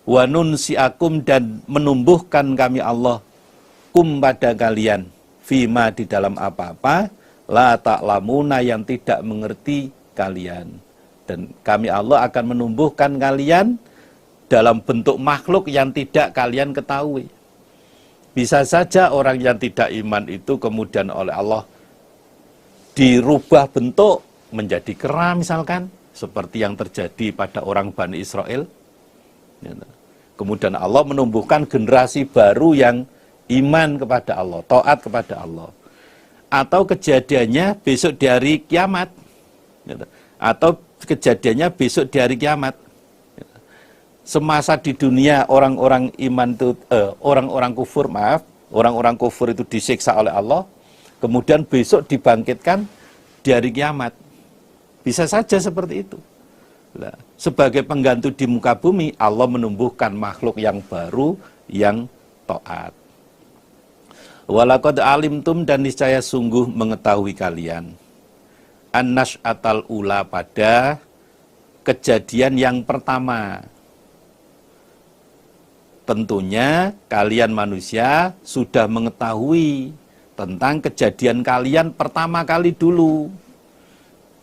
Wa nunsiakum dan menumbuhkan kami Allah kum pada kalian fima di dalam apa-apa la ta'lamuna yang tidak mengerti kalian. Dan kami Allah akan menumbuhkan kalian dalam bentuk makhluk yang tidak kalian ketahui. Bisa saja orang yang tidak iman itu kemudian oleh Allah dirubah bentuk menjadi kera misalkan, seperti yang terjadi pada orang Bani Israel. Kemudian Allah menumbuhkan generasi baru yang iman kepada Allah, taat kepada Allah. Atau kejadiannya besok di hari kiamat. Atau kejadiannya besok di hari kiamat. Semasa di dunia orang-orang iman itu orang-orang kufur itu disiksa oleh Allah, kemudian besok dibangkitkan di hari kiamat. Bisa saja seperti itu. Nah, sebagai pengganti di muka bumi, Allah menumbuhkan makhluk yang baru yang taat. Walaqad alimtum dan niscaya sungguh mengetahui kalian an-nasy'atal ula pada kejadian yang pertama. Tentunya kalian manusia sudah mengetahui tentang kejadian kalian pertama kali dulu.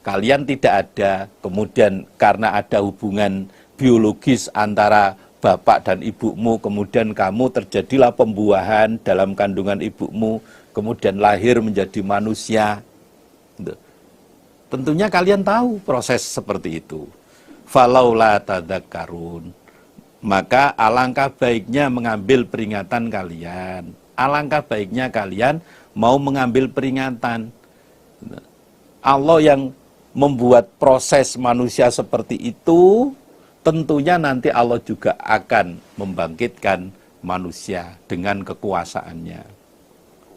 Kalian tidak ada, kemudian karena ada hubungan biologis antara bapak dan ibumu, kemudian kamu terjadilah pembuahan dalam kandungan ibumu, kemudian lahir menjadi manusia. Tentunya kalian tahu proses seperti itu. Falaula tadzakkarun. Maka alangkah baiknya mengambil peringatan kalian. Alangkah baiknya kalian mau mengambil peringatan. Allah yang membuat proses manusia seperti itu, tentunya nanti Allah juga akan membangkitkan manusia dengan kekuasaannya.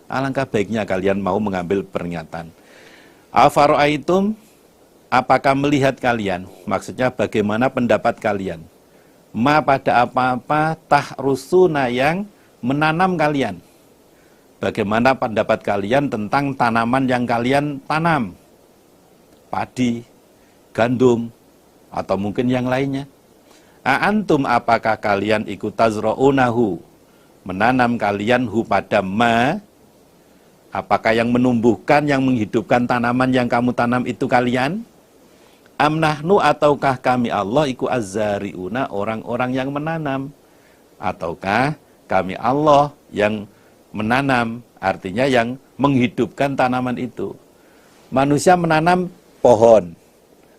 Alangkah baiknya kalian mau mengambil peringatan. Afara'aitum, apakah melihat kalian? Maksudnya bagaimana pendapat kalian? Ma pada apa-apa tahrusuna yang menanam kalian. Bagaimana pendapat kalian tentang tanaman yang kalian tanam? Padi, gandum, atau mungkin yang lainnya. A'antum apakah kalian ikut tazra'unahu, menanam kalian hu pada ma, apakah yang menumbuhkan, yang menghidupkan tanaman yang kamu tanam itu kalian? Amnahnu ataukah kami Allah iku azzari'una, orang-orang yang menanam? Ataukah kami Allah yang menanam, artinya yang menghidupkan tanaman itu? Manusia menanam pohon.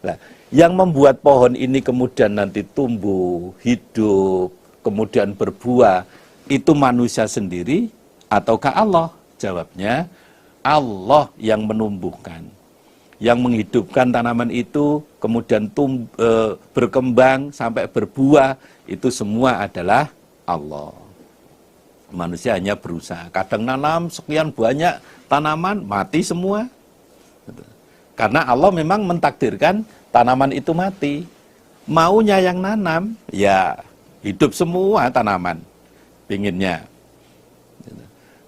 Nah, yang membuat pohon ini kemudian nanti tumbuh, hidup, kemudian berbuah, itu manusia sendiri ataukah Allah? Jawabnya, Allah yang menumbuhkan, yang menghidupkan tanaman itu, kemudian berkembang sampai berbuah, itu semua adalah Allah. Manusia hanya berusaha. Kadang nanam sekian banyak tanaman, mati semua. Karena Allah memang mentakdirkan tanaman itu mati. Maunya yang nanam, ya hidup semua tanaman. Pinginnya.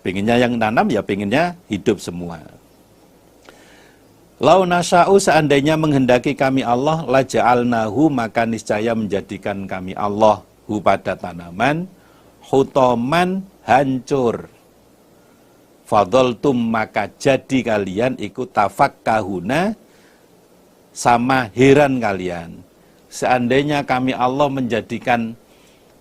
Pinginnya yang nanam, ya pinginnya hidup semua. Lau nasya'u, seandainya menghendaki kami Allah, la ja'alnahu, maka niscaya menjadikan kami Allah hu pada tanaman, hutoman, hancur. Fadoltum, maka jadi kalian ikut tafakkahuna, sama heran kalian. Seandainya kami Allah menjadikan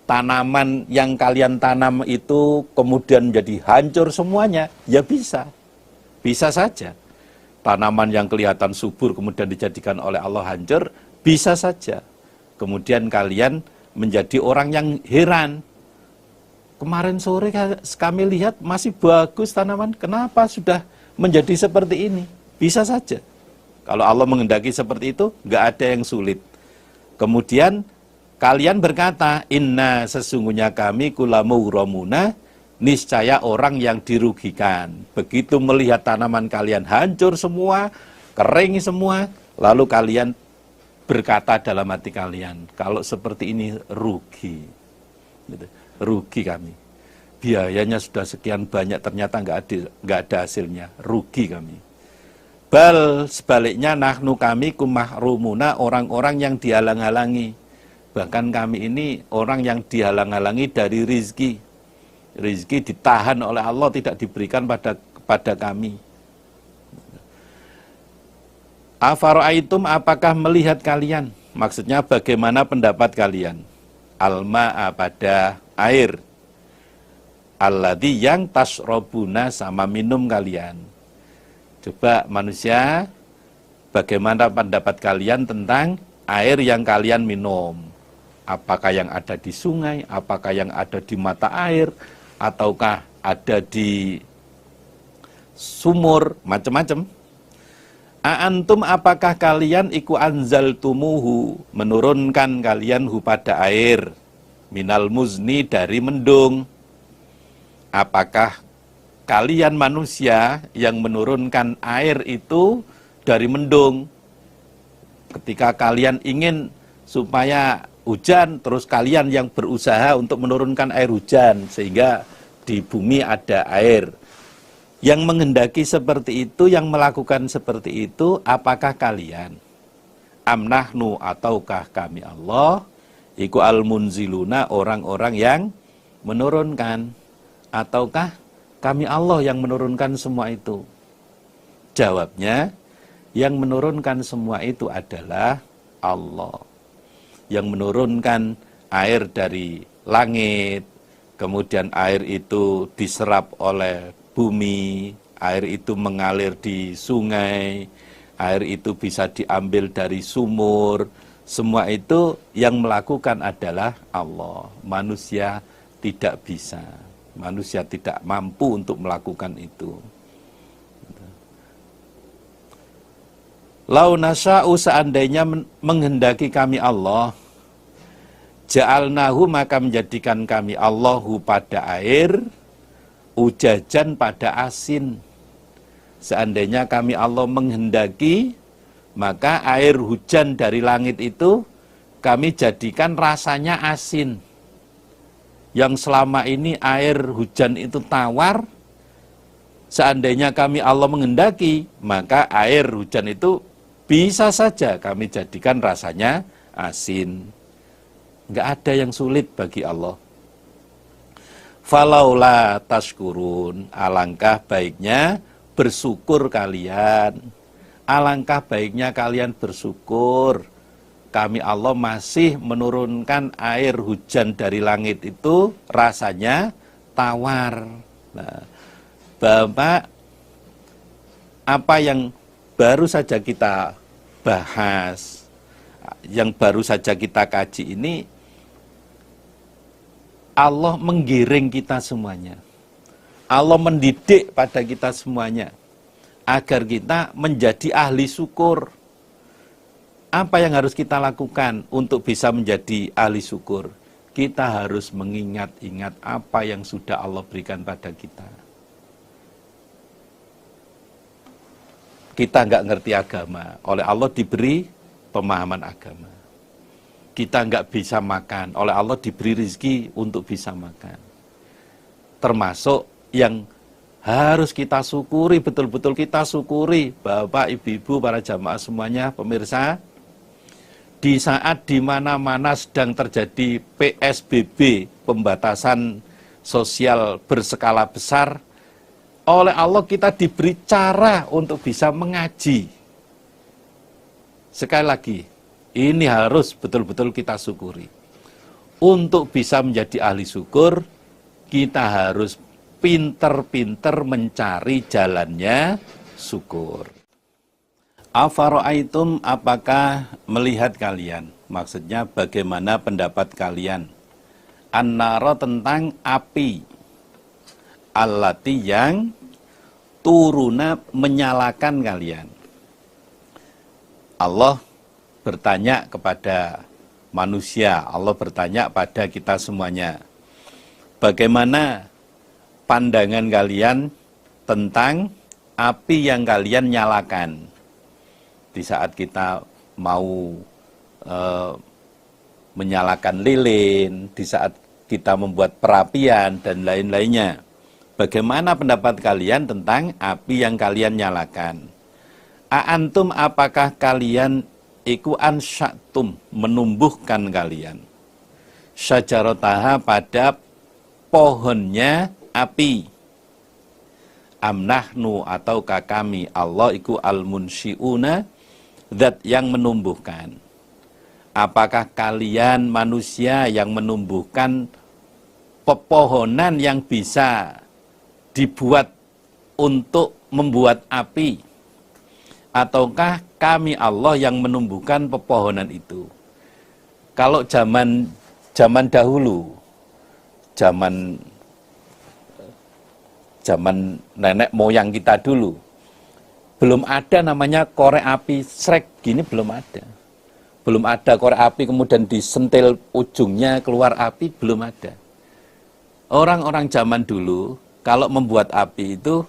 tanaman yang kalian tanam itu kemudian menjadi hancur semuanya, ya bisa. Bisa saja. Tanaman yang kelihatan subur kemudian dijadikan oleh Allah hancur, bisa saja. Kemudian kalian menjadi orang yang heran. Kemarin sore kami lihat masih bagus tanaman, kenapa sudah menjadi seperti ini? Bisa saja. Kalau Allah menghendaki seperti itu, nggak ada yang sulit. Kemudian kalian berkata, inna, sesungguhnya kami kulamughromuna, niscaya orang yang dirugikan. Begitu melihat tanaman kalian hancur semua, kering semua, lalu kalian berkata dalam hati kalian, kalau seperti ini rugi. Gitu. Rugi kami. Biayanya sudah sekian banyak, ternyata nggak ada hasilnya. Rugi kami. Bal, sebaliknya, nahnu kami kumahrumuna, orang-orang yang dihalang-halangi. Bahkan kami ini orang yang dihalang-halangi dari rizki. Rizki ditahan oleh Allah, tidak diberikan pada kami. Afara'aitum, apakah melihat kalian? Maksudnya bagaimana pendapat kalian? Alma'a, pada air. Alladzi, yang tasrobuna, sama minum kalian. Coba manusia, bagaimana pendapat kalian tentang air yang kalian minum? Apakah yang ada di sungai, apakah yang ada di mata air, ataukah ada di sumur, macam-macam. A'antum, apakah kalian iku anzaltumuhu, menurunkan kalian hu pada air, minal muzni, dari mendung. Apakah kalian manusia yang menurunkan air itu dari mendung? Ketika kalian ingin supaya hujan, terus kalian yang berusaha untuk menurunkan air hujan, sehingga di bumi ada air. Yang menghendaki seperti itu, yang melakukan seperti itu, apakah kalian? Amnahnu, ataukah kami Allah, iku al-munziluna, orang-orang yang menurunkan, ataukah kami Allah yang menurunkan semua itu? Jawabnya, yang menurunkan semua itu adalah Allah. Yang menurunkan air dari langit, kemudian air itu diserap oleh bumi, air itu mengalir di sungai, air itu bisa diambil dari sumur. Semua itu yang melakukan adalah Allah. Manusia tidak bisa, manusia tidak mampu untuk melakukan itu. Lau nasya'u, seandainya menghendaki kami Allah, ja'alnahu, maka menjadikan kami Allahu pada air, ujajan, pada asin. Seandainya kami Allah menghendaki, maka air hujan dari langit itu kami jadikan rasanya asin. Yang selama ini air hujan itu tawar, seandainya kami Allah menghendaki, maka air hujan itu bisa saja kami jadikan rasanya asin. Nggak ada yang sulit bagi Allah. Falaula tashkurun, alangkah baiknya bersyukur kalian. Alangkah baiknya kalian bersyukur. Kami Allah masih menurunkan air hujan dari langit itu rasanya tawar. Nah, Bapak, apa yang baru saja kita bahas, yang baru saja kita kaji ini, Allah menggiring kita semuanya. Allah mendidik pada kita semuanya agar kita menjadi ahli syukur. Apa yang harus kita lakukan untuk bisa menjadi ahli syukur? kita harus mengingat-ingat apa yang sudah Allah berikan pada kita. Kita nggak ngerti agama, oleh Allah diberi pemahaman agama. Kita nggak bisa makan, oleh Allah diberi rezeki untuk bisa makan. Termasuk yang harus kita syukuri, betul-betul kita syukuri, Bapak, Ibu-ibu, para jamaah semuanya, pemirsa, di saat di mana-mana sedang terjadi PSBB, pembatasan sosial berskala besar, oleh Allah kita diberi cara untuk bisa mengaji. Sekali lagi, ini harus betul-betul kita syukuri. Untuk bisa menjadi ahli syukur, kita harus pinter-pinter mencari jalannya syukur. Afara'aitum, apakah melihat kalian? Maksudnya bagaimana pendapat kalian? An-nara, tentang api. Allati, yang turuna, menyalakan kalian. Allah bertanya kepada manusia, Allah bertanya pada kita semuanya. Bagaimana pandangan kalian tentang api yang kalian nyalakan? Di saat kita mau menyalakan lilin, di saat kita membuat perapian dan lain-lainnya. Bagaimana pendapat kalian tentang api yang kalian nyalakan? A'antum, apakah kalian iku ansyatum, menumbuhkan kalian, syajarataha, pada pohonnya api, amnahnu, ataukah kami, Allah iku al-munsyiuna, zat yang menumbuhkan. Apakah kalian manusia yang menumbuhkan pepohonan yang bisa dibuat untuk membuat api, ataukah kami Allah yang menumbuhkan pepohonan itu? Kalau zaman dahulu, zaman nenek moyang kita dulu, belum ada namanya korek api srek gini, belum ada. Belum ada korek api kemudian disentil ujungnya keluar api, belum ada. Orang-orang zaman dulu kalau membuat api itu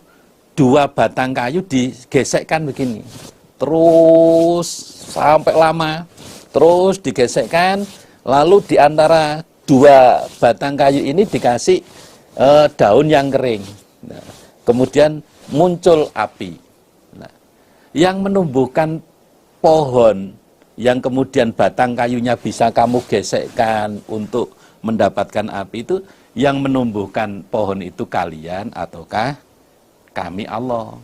2 batang kayu digesekkan begini. Terus sampai lama, terus digesekkan, lalu di antara 2 batang kayu ini dikasih daun yang kering. Nah, kemudian muncul api. Yang menumbuhkan pohon yang kemudian batang kayunya bisa kamu gesekkan untuk mendapatkan api itu, yang menumbuhkan pohon itu kalian ataukah kami Allah?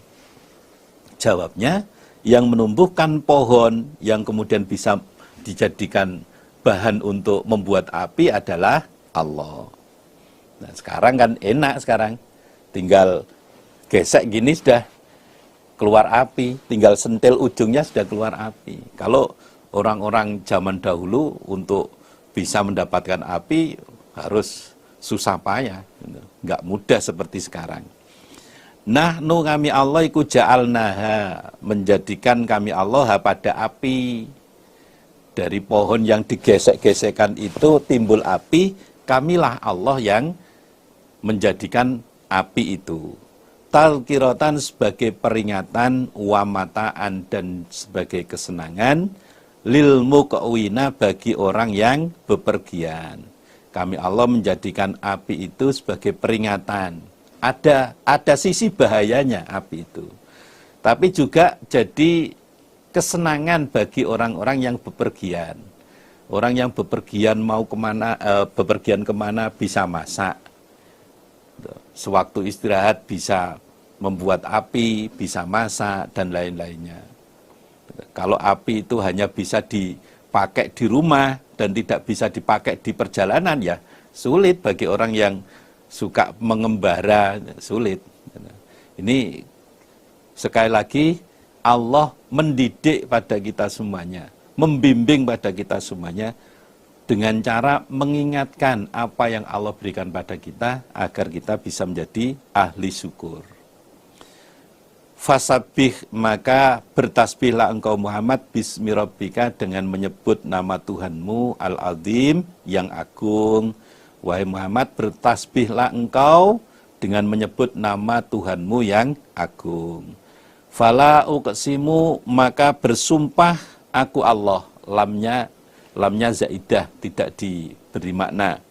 Jawabnya, yang menumbuhkan pohon yang kemudian bisa dijadikan bahan untuk membuat api adalah Allah. Nah, sekarang kan enak, sekarang tinggal gesek gini sudah keluar api, tinggal sentil ujungnya sudah keluar api. Kalau orang-orang zaman dahulu untuk bisa mendapatkan api harus susah payah, nggak mudah seperti sekarang. Nahnu, kami Allah iku ja'alnaha, menjadikan kami Allah pada api. Dari pohon yang digesek-gesekkan itu timbul api, kamilah Allah yang menjadikan api itu. Talqiratan, sebagai peringatan, wa mataan, dan sebagai kesenangan, lil muqawina, bagi orang yang bepergian. Kami Allah menjadikan api itu sebagai peringatan. Ada sisi bahayanya api itu, tapi juga jadi kesenangan bagi orang-orang yang bepergian. Orang yang bepergian mau kemana, bepergian kemana bisa masak. Sewaktu istirahat bisa membuat api, bisa masak, dan lain-lainnya. Kalau api itu hanya bisa dipakai di rumah dan tidak bisa dipakai di perjalanan, ya sulit bagi orang yang suka mengembara, sulit. Ini sekali lagi Allah mendidik pada kita semuanya, membimbing pada kita semuanya dengan cara mengingatkan apa yang Allah berikan pada kita agar kita bisa menjadi ahli syukur. Fasabih, maka bertasbihlah engkau Muhammad bismi rabbika, dengan menyebut nama Tuhanmu al-azim, yang agung. Wahai Muhammad, bertasbihlah engkau dengan menyebut nama Tuhanmu yang agung. Fala uqsimu, maka bersumpah aku Allah. Lamnya zaidah, tidak diberi makna.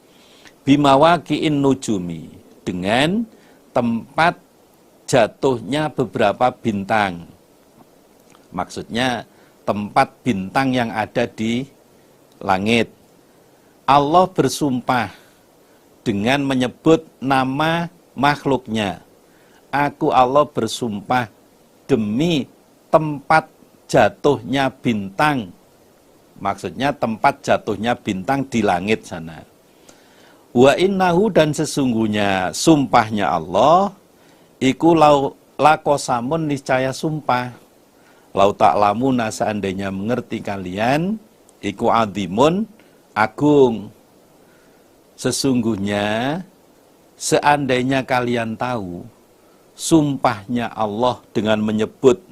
Bimawaqi'in nujumi, dengan tempat jatuhnya beberapa bintang. Maksudnya tempat bintang yang ada di langit. Allah bersumpah dengan menyebut nama makhluknya. Aku Allah bersumpah demi tempat jatuhnya bintang. Maksudnya tempat jatuhnya bintang di langit sana. Wa innahu, dan sesungguhnya sumpahnya Allah, iku lakosamun, niscaya sumpah. Lau ta'lamuna, seandainya mengerti kalian, iku adimun, agung. Sesungguhnya seandainya kalian tahu, sumpahnya Allah dengan menyebut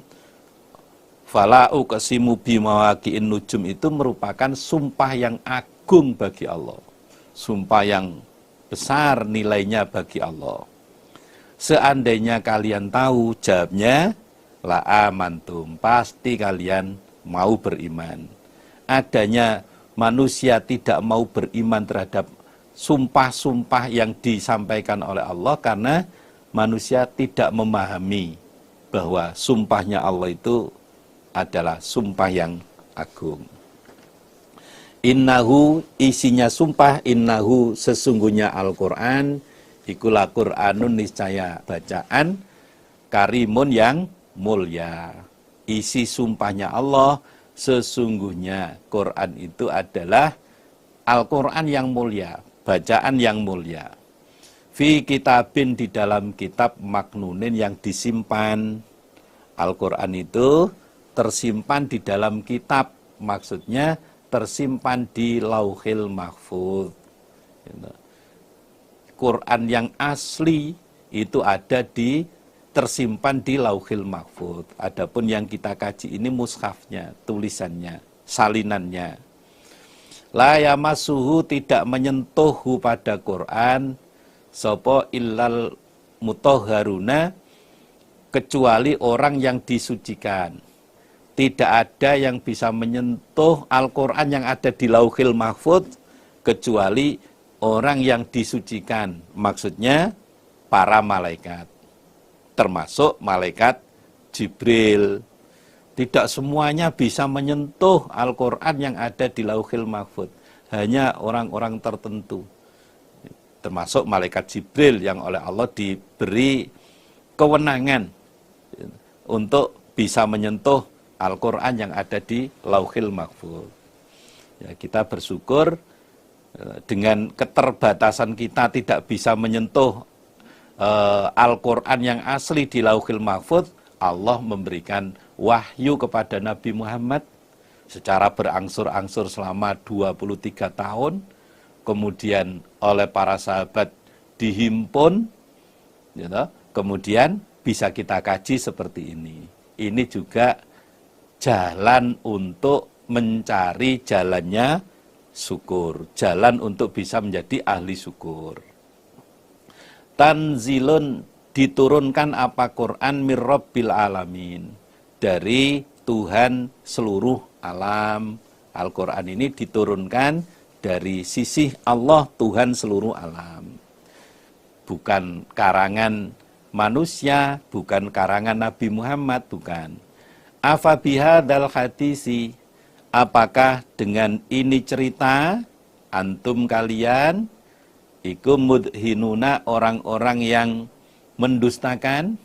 fala uqsimu bimawaqi'in nujum itu merupakan sumpah yang agung bagi Allah. Sumpah yang besar nilainya bagi Allah. Seandainya kalian tahu, jawabnya la amantum, pasti kalian mau beriman. Adanya manusia tidak mau beriman terhadap sumpah-sumpah yang disampaikan oleh Allah karena manusia tidak memahami bahwa sumpahnya Allah itu adalah sumpah yang agung. Innahu, isinya sumpah, innahu, sesungguhnya Al-Quran, ikulah Qur'anun, niscaya bacaan, karimun, yang mulia. Isi sumpahnya Allah, sesungguhnya Quran itu adalah Al-Quran yang mulia, bacaan yang mulia. Fi kitabin, di dalam kitab, maknunin, yang disimpan. Al-Quran itu tersimpan di dalam kitab, maksudnya tersimpan di Lauhil Mahfuz. Quran yang asli itu ada tersimpan di Lauhil Mahfuz. Adapun yang kita kaji ini mushafnya, tulisannya, salinannya. La yamassuhu, tidak menyentuhhu pada Quran, sapa illal mutahharuna, kecuali orang yang disucikan. Tidak ada yang bisa menyentuh Al-Quran yang ada di Lauhil Mahfuz kecuali orang yang disucikan. Maksudnya para malaikat, termasuk malaikat Jibril. Tidak semuanya bisa menyentuh Al-Quran yang ada di Lauhil Mahfuz. Hanya orang-orang tertentu. Termasuk malaikat Jibril yang oleh Allah diberi kewenangan untuk bisa menyentuh Al-Quran yang ada di Lauhil Mahfuz. Ya, kita bersyukur dengan keterbatasan kita tidak bisa menyentuh Al-Quran yang asli di Lauhil Mahfuz. Allah memberikan wahyu kepada Nabi Muhammad secara berangsur-angsur selama 23 tahun. Kemudian oleh para sahabat dihimpun, gitu, kemudian bisa kita kaji seperti ini. Ini juga jalan untuk mencari jalannya syukur, jalan untuk bisa menjadi ahli syukur. Tanzilun, diturunkan apa Quran mir rabbil alamin, dari Tuhan seluruh alam. Al-Quran ini diturunkan dari sisi Allah, Tuhan seluruh alam. Bukan karangan manusia, bukan karangan Nabi Muhammad, bukan. Afa bihadzal hadisi, apakah dengan ini cerita antum kalian iku mudhinuna, orang-orang yang mendustakan?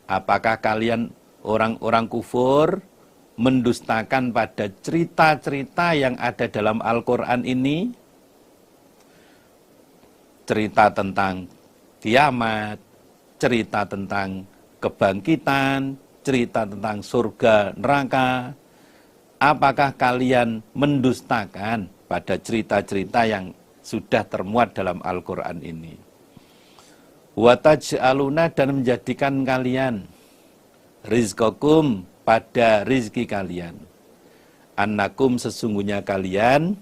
Apakah kalian orang-orang kufur mendustakan pada cerita-cerita yang ada dalam Al-Quran ini? Cerita tentang kiamat, cerita tentang kebangkitan, cerita tentang surga, neraka. Apakah kalian mendustakan pada cerita-cerita yang sudah termuat dalam Al-Quran ini? Wa taj'aluna, dan menjadikan kalian rizqakum pada rizki kalian. Annakum sesungguhnya kalian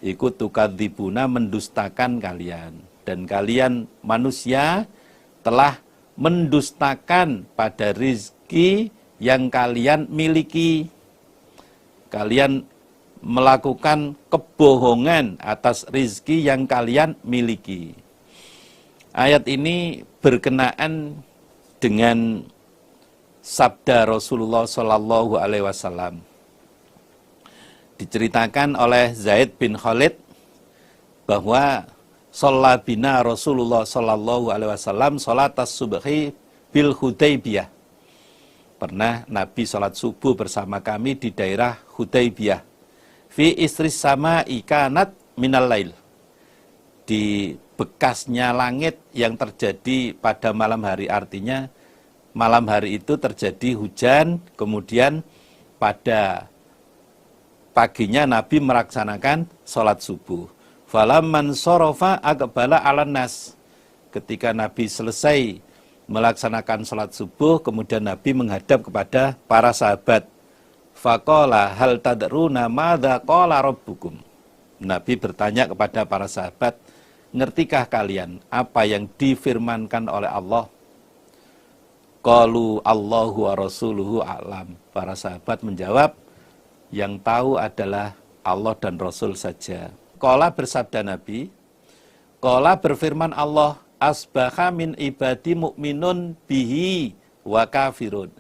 ikut tukadzibuna mendustakan kalian. Dan kalian manusia telah mendustakan pada rizki yang kalian miliki. Kalian melakukan kebohongan atas rizki yang kalian miliki. Ayat ini berkenaan dengan sabda Rasulullah Shallallahu Alaihi Wasallam. Diceritakan oleh Zaid bin Khalid bahwa sholat bina Rasulullah Shallallahu Alaihi Wasallam sholat as-subhi bil Hudaybiyah. Pernah Nabi sholat subuh bersama kami di daerah Hudaybiyah. Fi istris sama ikanat minal lail. Di bekasnya langit yang terjadi pada malam hari, artinya malam hari itu terjadi hujan, kemudian pada paginya Nabi melaksanakan sholat subuh. Falamman sorofa aqbala alan nas. Ketika Nabi selesai melaksanakan sholat subuh, kemudian Nabi menghadap kepada para sahabat. Faqala hal tadruna madza qala rabbukum. Nabi bertanya kepada para sahabat, ngertikah kalian apa yang difirmankan oleh Allah? Qalu Allahu wa rasuluhu a'lam. Para sahabat menjawab, yang tahu adalah Allah dan Rasul saja. Qala bersabda Nabi, qala berfirman Allah, asbaha min ibadi mu'minun bihi wa kafirun.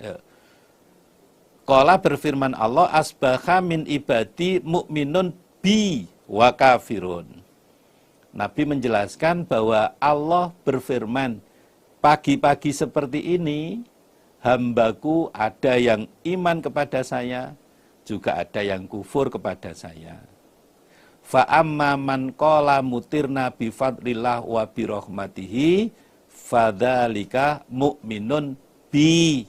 Qala berfirman Allah, asbaha min ibadi mu'minun bi wa kafirun. Nabi menjelaskan bahwa Allah berfirman, pagi-pagi seperti ini, hambaku ada yang iman kepada saya, juga ada yang kufur kepada saya. Fa'amma man qala mutirna bi fadlillah wa bi rahmatihi fadzalika mu'minun bi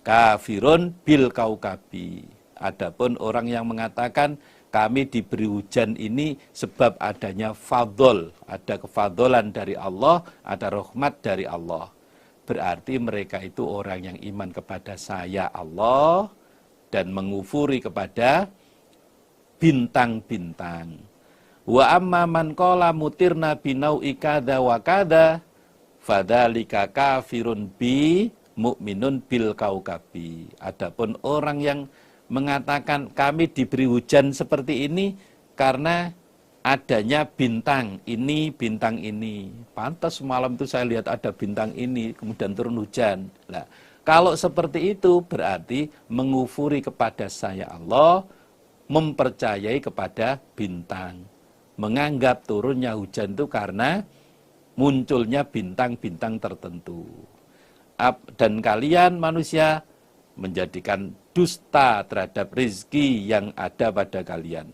kafirun bil kaukabi. Adapun orang yang mengatakan kami diberi hujan ini sebab adanya fadl, ada kefadolan dari Allah, ada rahmat dari Allah. Berarti mereka itu orang yang iman kepada saya Allah dan mengufuri kepada bintang-bintang. Wa amma man qala mutirna binau'i kadza wa kadza fadzalika kafirun bi mu'minun bil kaukabi. Adapun orang yang mengatakan kami diberi hujan seperti ini karena adanya bintang ini, bintang ini. Pantas semalam itu saya lihat ada bintang ini, kemudian turun hujan. Nah, kalau seperti itu berarti mengufuri kepada saya Allah, mempercayai kepada bintang. Menganggap turunnya hujan itu karena munculnya bintang-bintang tertentu. Dan kalian manusia menjadikan dusta terhadap rizki yang ada pada kalian.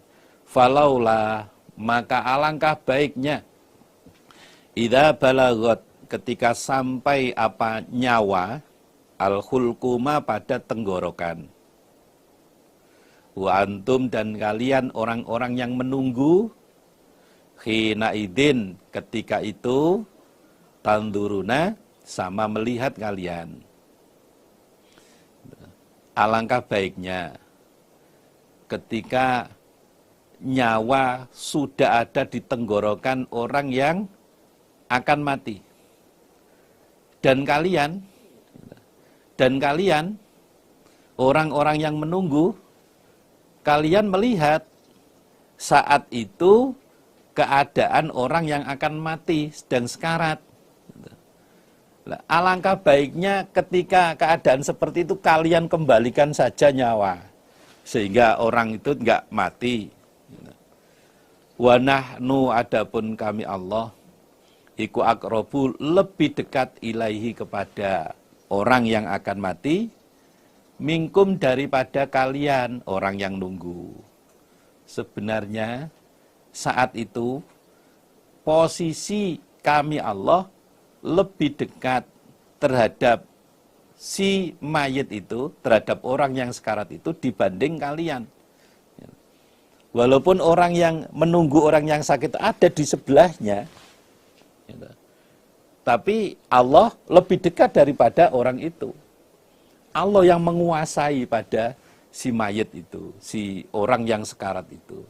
Falaulah, maka alangkah baiknya idza balagot, ketika sampai apa nyawa al-khulquma pada tenggorokan. Wa antum, dan kalian orang-orang yang menunggu, khina idin, ketika itu tanduruna, sama melihat kalian. Alangkah baiknya ketika nyawa sudah ada di tenggorokan orang yang akan mati. Dan kalian orang-orang yang menunggu, kalian melihat saat itu keadaan orang yang akan mati sedang sekarat. Alangkah baiknya ketika keadaan seperti itu kalian kembalikan saja nyawa sehingga orang itu enggak mati. Wa nahnu, adapun kami Allah, iku aqrabu, lebih dekat ilaihi kepada orang yang akan mati, minkum daripada kalian orang yang nunggu. Sebenarnya saat itu posisi kami Allah lebih dekat terhadap si mayit itu, terhadap orang yang sekarat itu dibanding kalian. Walaupun orang yang menunggu orang yang sakit ada di sebelahnya, tapi Allah lebih dekat daripada orang itu. Allah yang menguasai pada si mayit itu, si orang yang sekarat itu.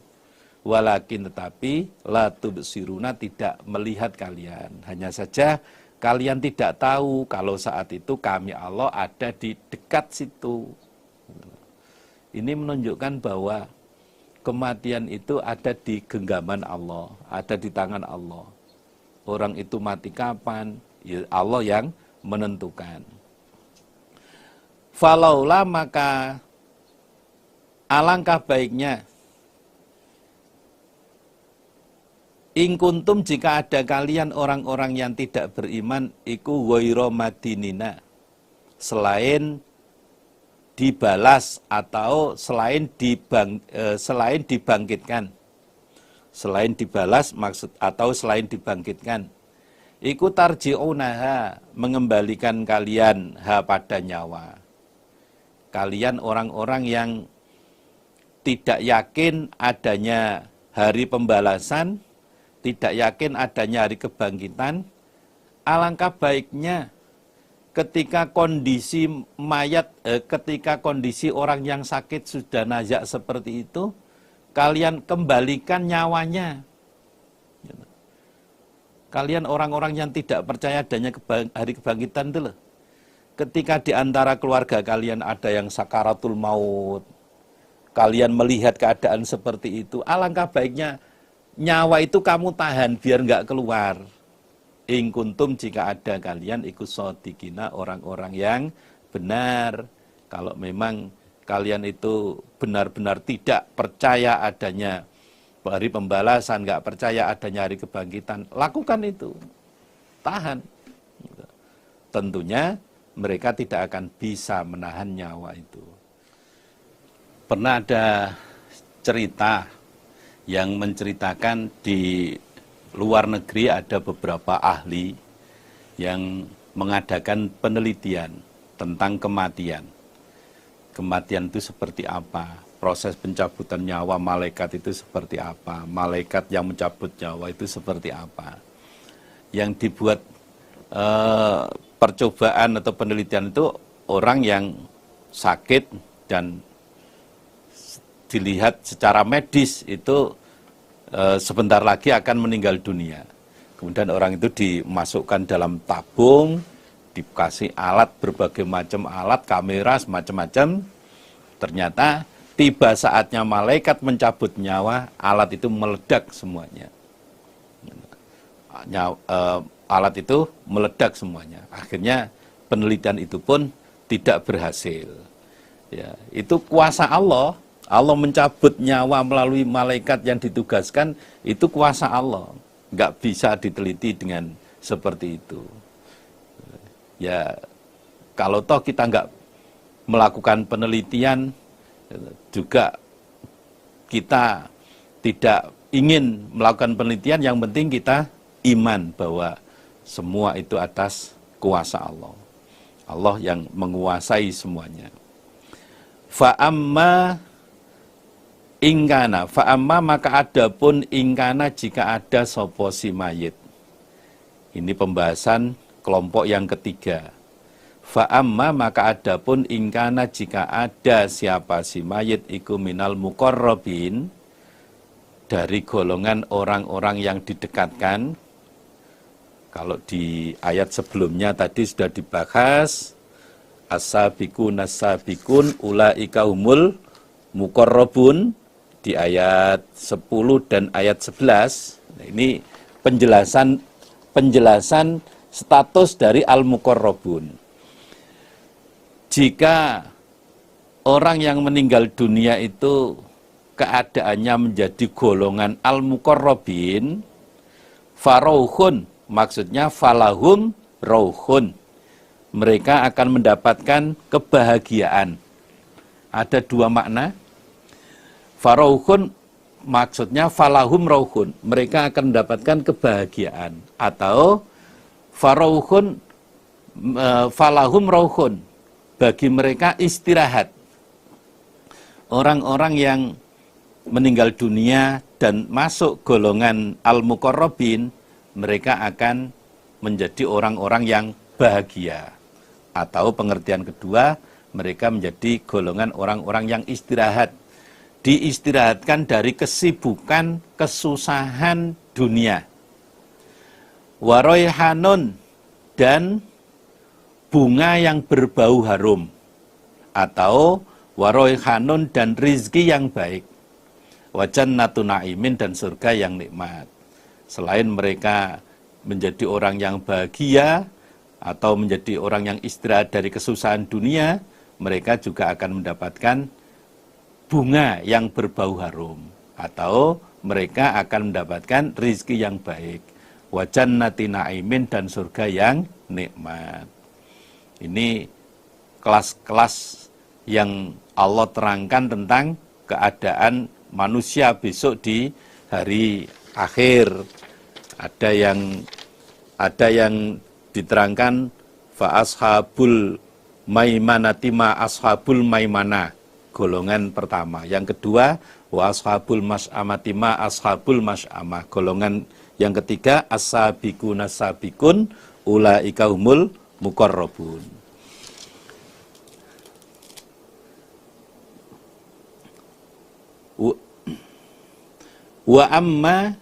Walakin tetapi la tubsiruna, tidak melihat kalian. Hanya saja kalian tidak tahu kalau saat itu kami Allah ada di dekat situ. Ini menunjukkan bahwa kematian itu ada di genggaman Allah, ada di tangan Allah. Orang itu mati kapan, ya Allah yang menentukan. Falaula, maka alangkah baiknya, in kuntum, jika ada kalian orang-orang yang tidak beriman, iku ghaira madinina, selain dibalas atau selain dibangkitkan. Selain dibalas maksud atau selain dibangkitkan. Iku tarji'unaha, mengembalikan kalian ha pada nyawa. Kalian orang-orang yang tidak yakin adanya hari pembalasan, tidak yakin adanya hari kebangkitan, alangkah baiknya ketika kondisi mayat, ketika kondisi orang yang sakit sudah nazak seperti itu, kalian kembalikan nyawanya. Kalian orang-orang yang tidak percaya adanya hari kebangkitan itu loh. Ketika di antara keluarga kalian ada yang sakaratul maut, kalian melihat keadaan seperti itu, alangkah baiknya nyawa itu kamu tahan biar nggak keluar. In kuntum, jika ada kalian ikut shodiqina, orang-orang yang benar. Kalau memang kalian itu benar-benar tidak percaya adanya hari pembalasan, nggak percaya adanya hari kebangkitan, lakukan itu, tahan. Tentunya mereka tidak akan bisa menahan nyawa itu. Pernah ada cerita yang menceritakan di luar negeri ada beberapa ahli yang mengadakan penelitian tentang kematian. Kematian itu seperti apa? Proses pencabutan nyawa malaikat itu seperti apa? Malaikat yang mencabut nyawa itu seperti apa? Yang dibuat percobaan atau penelitian itu orang yang sakit dan dilihat secara medis itu sebentar lagi akan meninggal dunia. Kemudian orang itu dimasukkan dalam tabung, dikasih alat, berbagai macam alat, kamera, semacam-macam. Ternyata tiba saatnya malaikat mencabut nyawa, alat itu meledak semuanya. Alat itu meledak semuanya. Akhirnya penelitian itu pun tidak berhasil. Ya, itu kuasa Allah. Allah mencabut nyawa melalui malaikat yang ditugaskan, itu kuasa Allah. Nggak bisa diteliti dengan seperti itu. Ya, kalau toh kita nggak melakukan penelitian, juga kita tidak ingin melakukan penelitian, yang penting kita iman bahwa semua itu atas kuasa Allah. Allah yang menguasai semuanya. Fa'amma ingkana, fa'amma maka adapun ingkana jika ada sopo si mayit. Ini pembahasan kelompok yang ketiga. Fa'amma maka adapun ingkana jika ada siapa si mayit iku minal muqarrabin, dari golongan orang-orang yang didekatkan. Kalau di ayat sebelumnya tadi sudah dibahas, as-sabiqun as-sabiqun ulaika humul muqarrabun di ayat 10 dan ayat 11. Nah, ini penjelasan status dari al-muqarrabun. Jika orang yang meninggal dunia itu keadaannya menjadi golongan al-muqarrabin, farauhun, maksudnya falahum rauhun, mereka akan mendapatkan kebahagiaan. Ada dua makna. Farauhun maksudnya falahum rauhun, mereka akan mendapatkan kebahagiaan. Atau farauhun falahum rauhun, bagi mereka istirahat. Orang-orang yang meninggal dunia dan masuk golongan al-muqarrabin, mereka akan menjadi orang-orang yang bahagia. Atau pengertian kedua, mereka menjadi golongan orang-orang yang istirahat. Diistirahatkan dari kesibukan, kesusahan dunia. Waroyhanun, dan bunga yang berbau harum. Atau waroyhanun, dan rizki yang baik. Wajannatu na'imin, dan surga yang nikmat. Selain mereka menjadi orang yang bahagia, atau menjadi orang yang istirahat dari kesusahan dunia, mereka juga akan mendapatkan bunga yang berbau harum, atau mereka akan mendapatkan rizki yang baik. Wajannati na'imin, dan surga yang nikmat. Ini kelas-kelas yang Allah terangkan tentang keadaan manusia besok di hari akhir. Ada yang diterangkan fa ashabul maimanati ma ashabul maimana, golongan pertama. Yang kedua wa ashabul mas'amati ma ashabul mas'amah, golongan yang ketiga as-sabiqun as-sabiqun ulaika humul muqarrabun. Wa amma,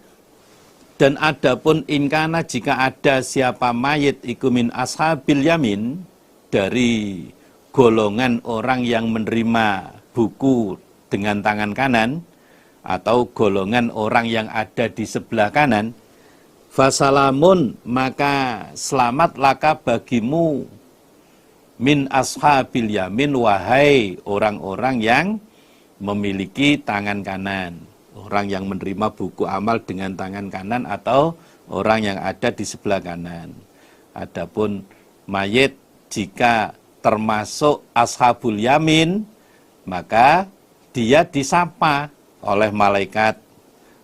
dan adapun inkana, jika ada siapa mayit iku min ashabil yamin, dari golongan orang yang menerima buku dengan tangan kanan, atau golongan orang yang ada di sebelah kanan, fasalamun, maka selamat laka bagimu, min ashabil yamin, wahai orang-orang yang memiliki tangan kanan. Orang yang menerima buku amal dengan tangan kanan atau orang yang ada di sebelah kanan. Adapun mayit jika termasuk ashabul yamin, maka dia disapa oleh malaikat,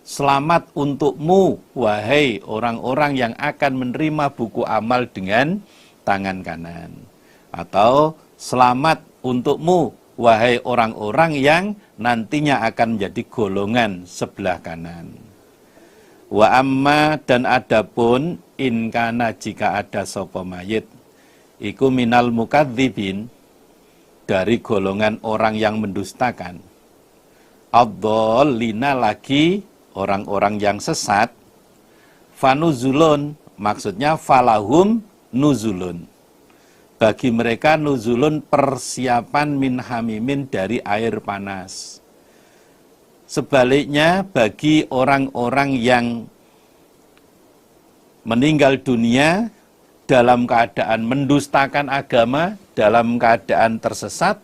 selamat untukmu wahai orang-orang yang akan menerima buku amal dengan tangan kanan. Atau selamat untukmu wahai orang-orang yang nantinya akan menjadi golongan sebelah kanan. Wa amma, dan adapun inkana, jika ada sapa mayit iku minal mukadzibin, dari golongan orang yang mendustakan, ad-dhallina, lagi orang-orang yang sesat, fanuzulun, maksudnya falahum nuzulun, bagi mereka nuzulun, persiapan min hamimin, dari air panas. Sebaliknya bagi orang-orang yang meninggal dunia dalam keadaan mendustakan agama, dalam keadaan tersesat,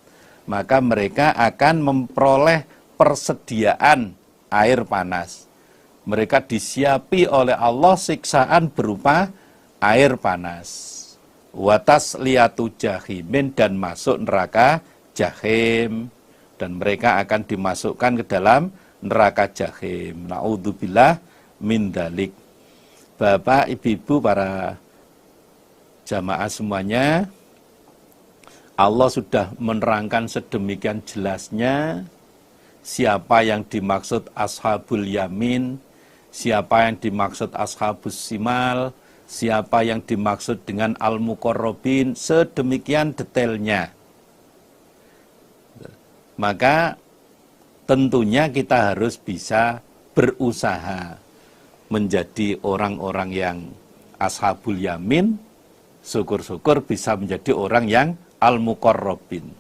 maka mereka akan memperoleh persediaan air panas. Mereka disiapi oleh Allah siksaan berupa air panas. Watas liyatu jahimin, dan masuk neraka jahim, dan mereka akan dimasukkan ke dalam neraka jahim. Na'udzubillah min dzalik. Bapak, Ibu, para jamaah semuanya, Allah sudah menerangkan sedemikian jelasnya siapa yang dimaksud ashabul yamin, siapa yang dimaksud ashabus simal, siapa yang dimaksud dengan al-muqarrabin, sedemikian detailnya. Maka tentunya kita harus bisa berusaha menjadi orang-orang yang ashabul yamin, syukur-syukur bisa menjadi orang yang al-muqarrabin.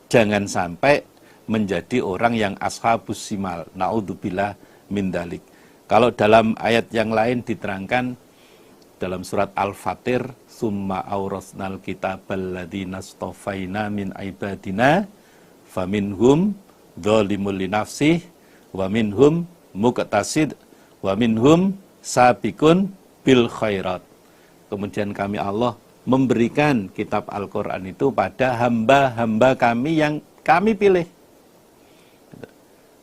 Jangan sampai menjadi orang yang ashabus simal. Na'udzubillah min dzalik. Kalau dalam ayat yang lain diterangkan dalam surat Al-Fatir, summa aurasnal kitabal ladzina astafaina min ibadina faminhum dzalimun li nafsihi wa minhum muqtasid wa minhum sabiqun bil khairat. Kemudian kami Allah memberikan kitab Al-Qur'an itu pada hamba-hamba kami yang kami pilih.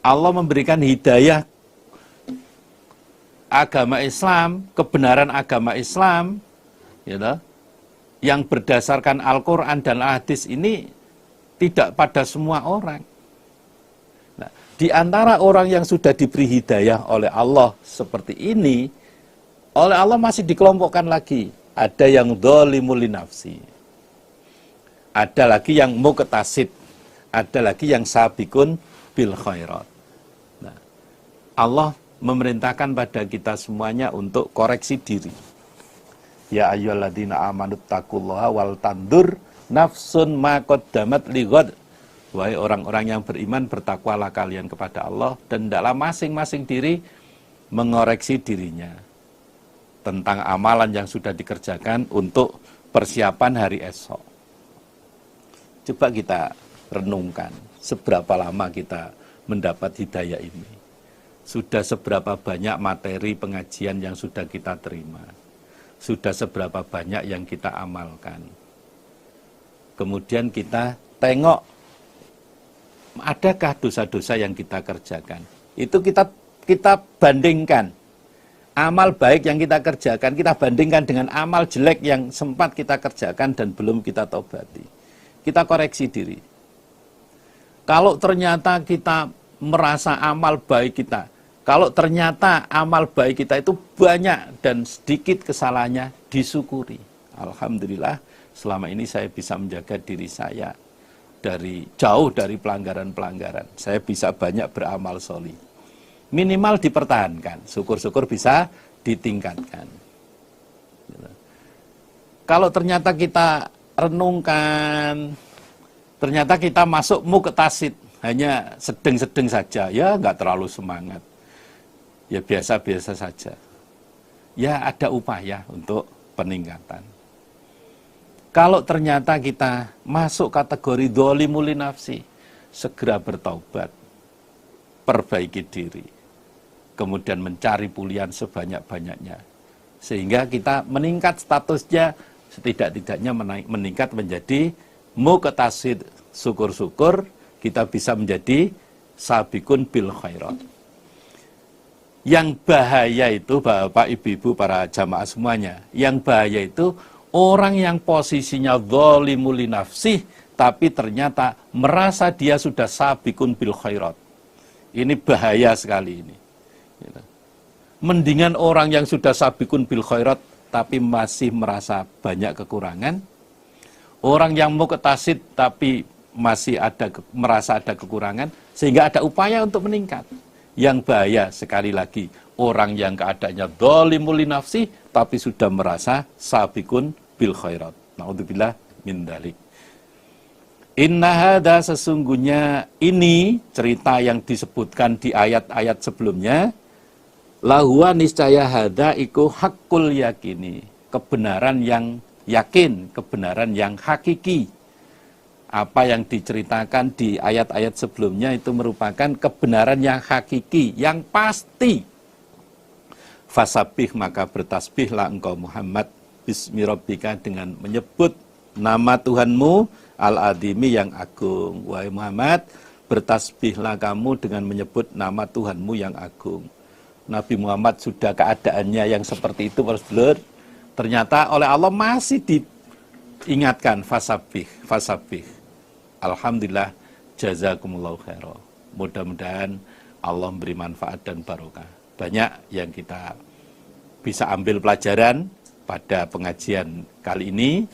Allah memberikan hidayah agama Islam, kebenaran agama Islam, yang berdasarkan Al-Quran dan hadis ini tidak pada semua orang. Nah, di antara orang yang sudah diberi hidayah oleh Allah seperti ini, oleh Allah masih dikelompokkan lagi. Ada yang dzalimul li nafsi. ada lagi yang muqtasid, ada lagi yang sabiqun bil khairat. Nah, Allah memerintahkan pada kita semuanya untuk koreksi diri. Ya ayyuhalladzina amanu taqullaha wal tandur nafsun ma qaddamat lighad. Wahai orang-orang yang beriman, bertakwalah kalian kepada Allah dan hendaklah masing-masing diri mengoreksi dirinya tentang amalan yang sudah dikerjakan untuk persiapan hari esok. Coba kita renungkan, seberapa lama kita mendapat hidayah ini. Sudah seberapa banyak materi pengajian yang sudah kita terima. Sudah seberapa banyak yang kita amalkan. Kemudian kita tengok, adakah dosa-dosa yang kita kerjakan. Itu kita bandingkan. Amal baik yang kita kerjakan, kita bandingkan dengan amal jelek yang sempat kita kerjakan dan belum kita tobati. Kita koreksi diri. Kalau ternyata kita merasa amal baik kita, kalau ternyata amal baik kita itu banyak dan sedikit kesalahannya, disyukuri. Alhamdulillah, selama ini saya bisa menjaga diri saya jauh dari pelanggaran-pelanggaran. Saya bisa banyak beramal sholih. Minimal dipertahankan, syukur-syukur bisa ditingkatkan. Kalau ternyata kita renungkan, ternyata kita masuk muqtasid, hanya sedeng-sedeng saja, ya nggak terlalu semangat, ya biasa-biasa saja. Ya ada upaya untuk peningkatan. Kalau ternyata kita masuk kategori dzolimul nafsi, segera bertaubat, perbaiki diri, kemudian mencari pulian sebanyak-banyaknya, sehingga kita meningkat statusnya, setidak-tidaknya meningkat menjadi muqtasid, syukur-syukur kita bisa menjadi sabiqun bil khairat. Yang bahaya itu, Bapak, Ibu-ibu, para jamaah semuanya, yang bahaya itu orang yang posisinya dzolimul nafsih, tapi ternyata merasa dia sudah sabiqun bil khairat. Ini bahaya sekali ini. Mendingan orang yang sudah sabiqun bil khairat, tapi masih merasa banyak kekurangan. Orang yang muqtasid, tapi masih merasa ada kekurangan, sehingga ada upaya untuk meningkat. Yang bahaya sekali lagi, orang yang keadaannya dzolimul nafsi, tapi sudah merasa sabiqun bil khairat. Na'udzubillah min dzalik. Inna hadza, sesungguhnya ini cerita yang disebutkan di ayat-ayat sebelumnya, lahuwa niscaya hadza iku hakul yakini, kebenaran yang yakin, kebenaran yang hakiki. Apa yang diceritakan di ayat-ayat sebelumnya itu merupakan kebenaran yang hakiki, yang pasti. Fasabih, maka bertasbihlah engkau Muhammad bismi rabbika, dengan menyebut nama Tuhanmu al-adimi, yang agung. Wahai Muhammad, bertasbihlah kamu dengan menyebut nama Tuhanmu yang agung. Nabi Muhammad sudah keadaannya yang seperti itu, Rasulullah. Ternyata oleh Allah masih diingatkan, fasabih, fasabih. Alhamdulillah, jazakumullahu khairan. Mudah-mudahan Allah memberi manfaat dan barokah. Banyak yang kita bisa ambil pelajaran pada pengajian kali ini.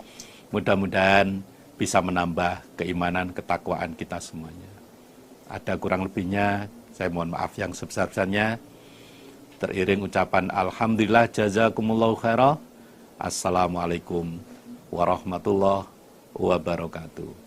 Mudah-mudahan bisa menambah keimanan, ketakwaan kita semuanya. Ada kurang lebihnya, saya mohon maaf yang sebesar-besarnya. Teriring ucapan alhamdulillah, jazakumullahu khairan. Assalamualaikum warahmatullahi wabarakatuh.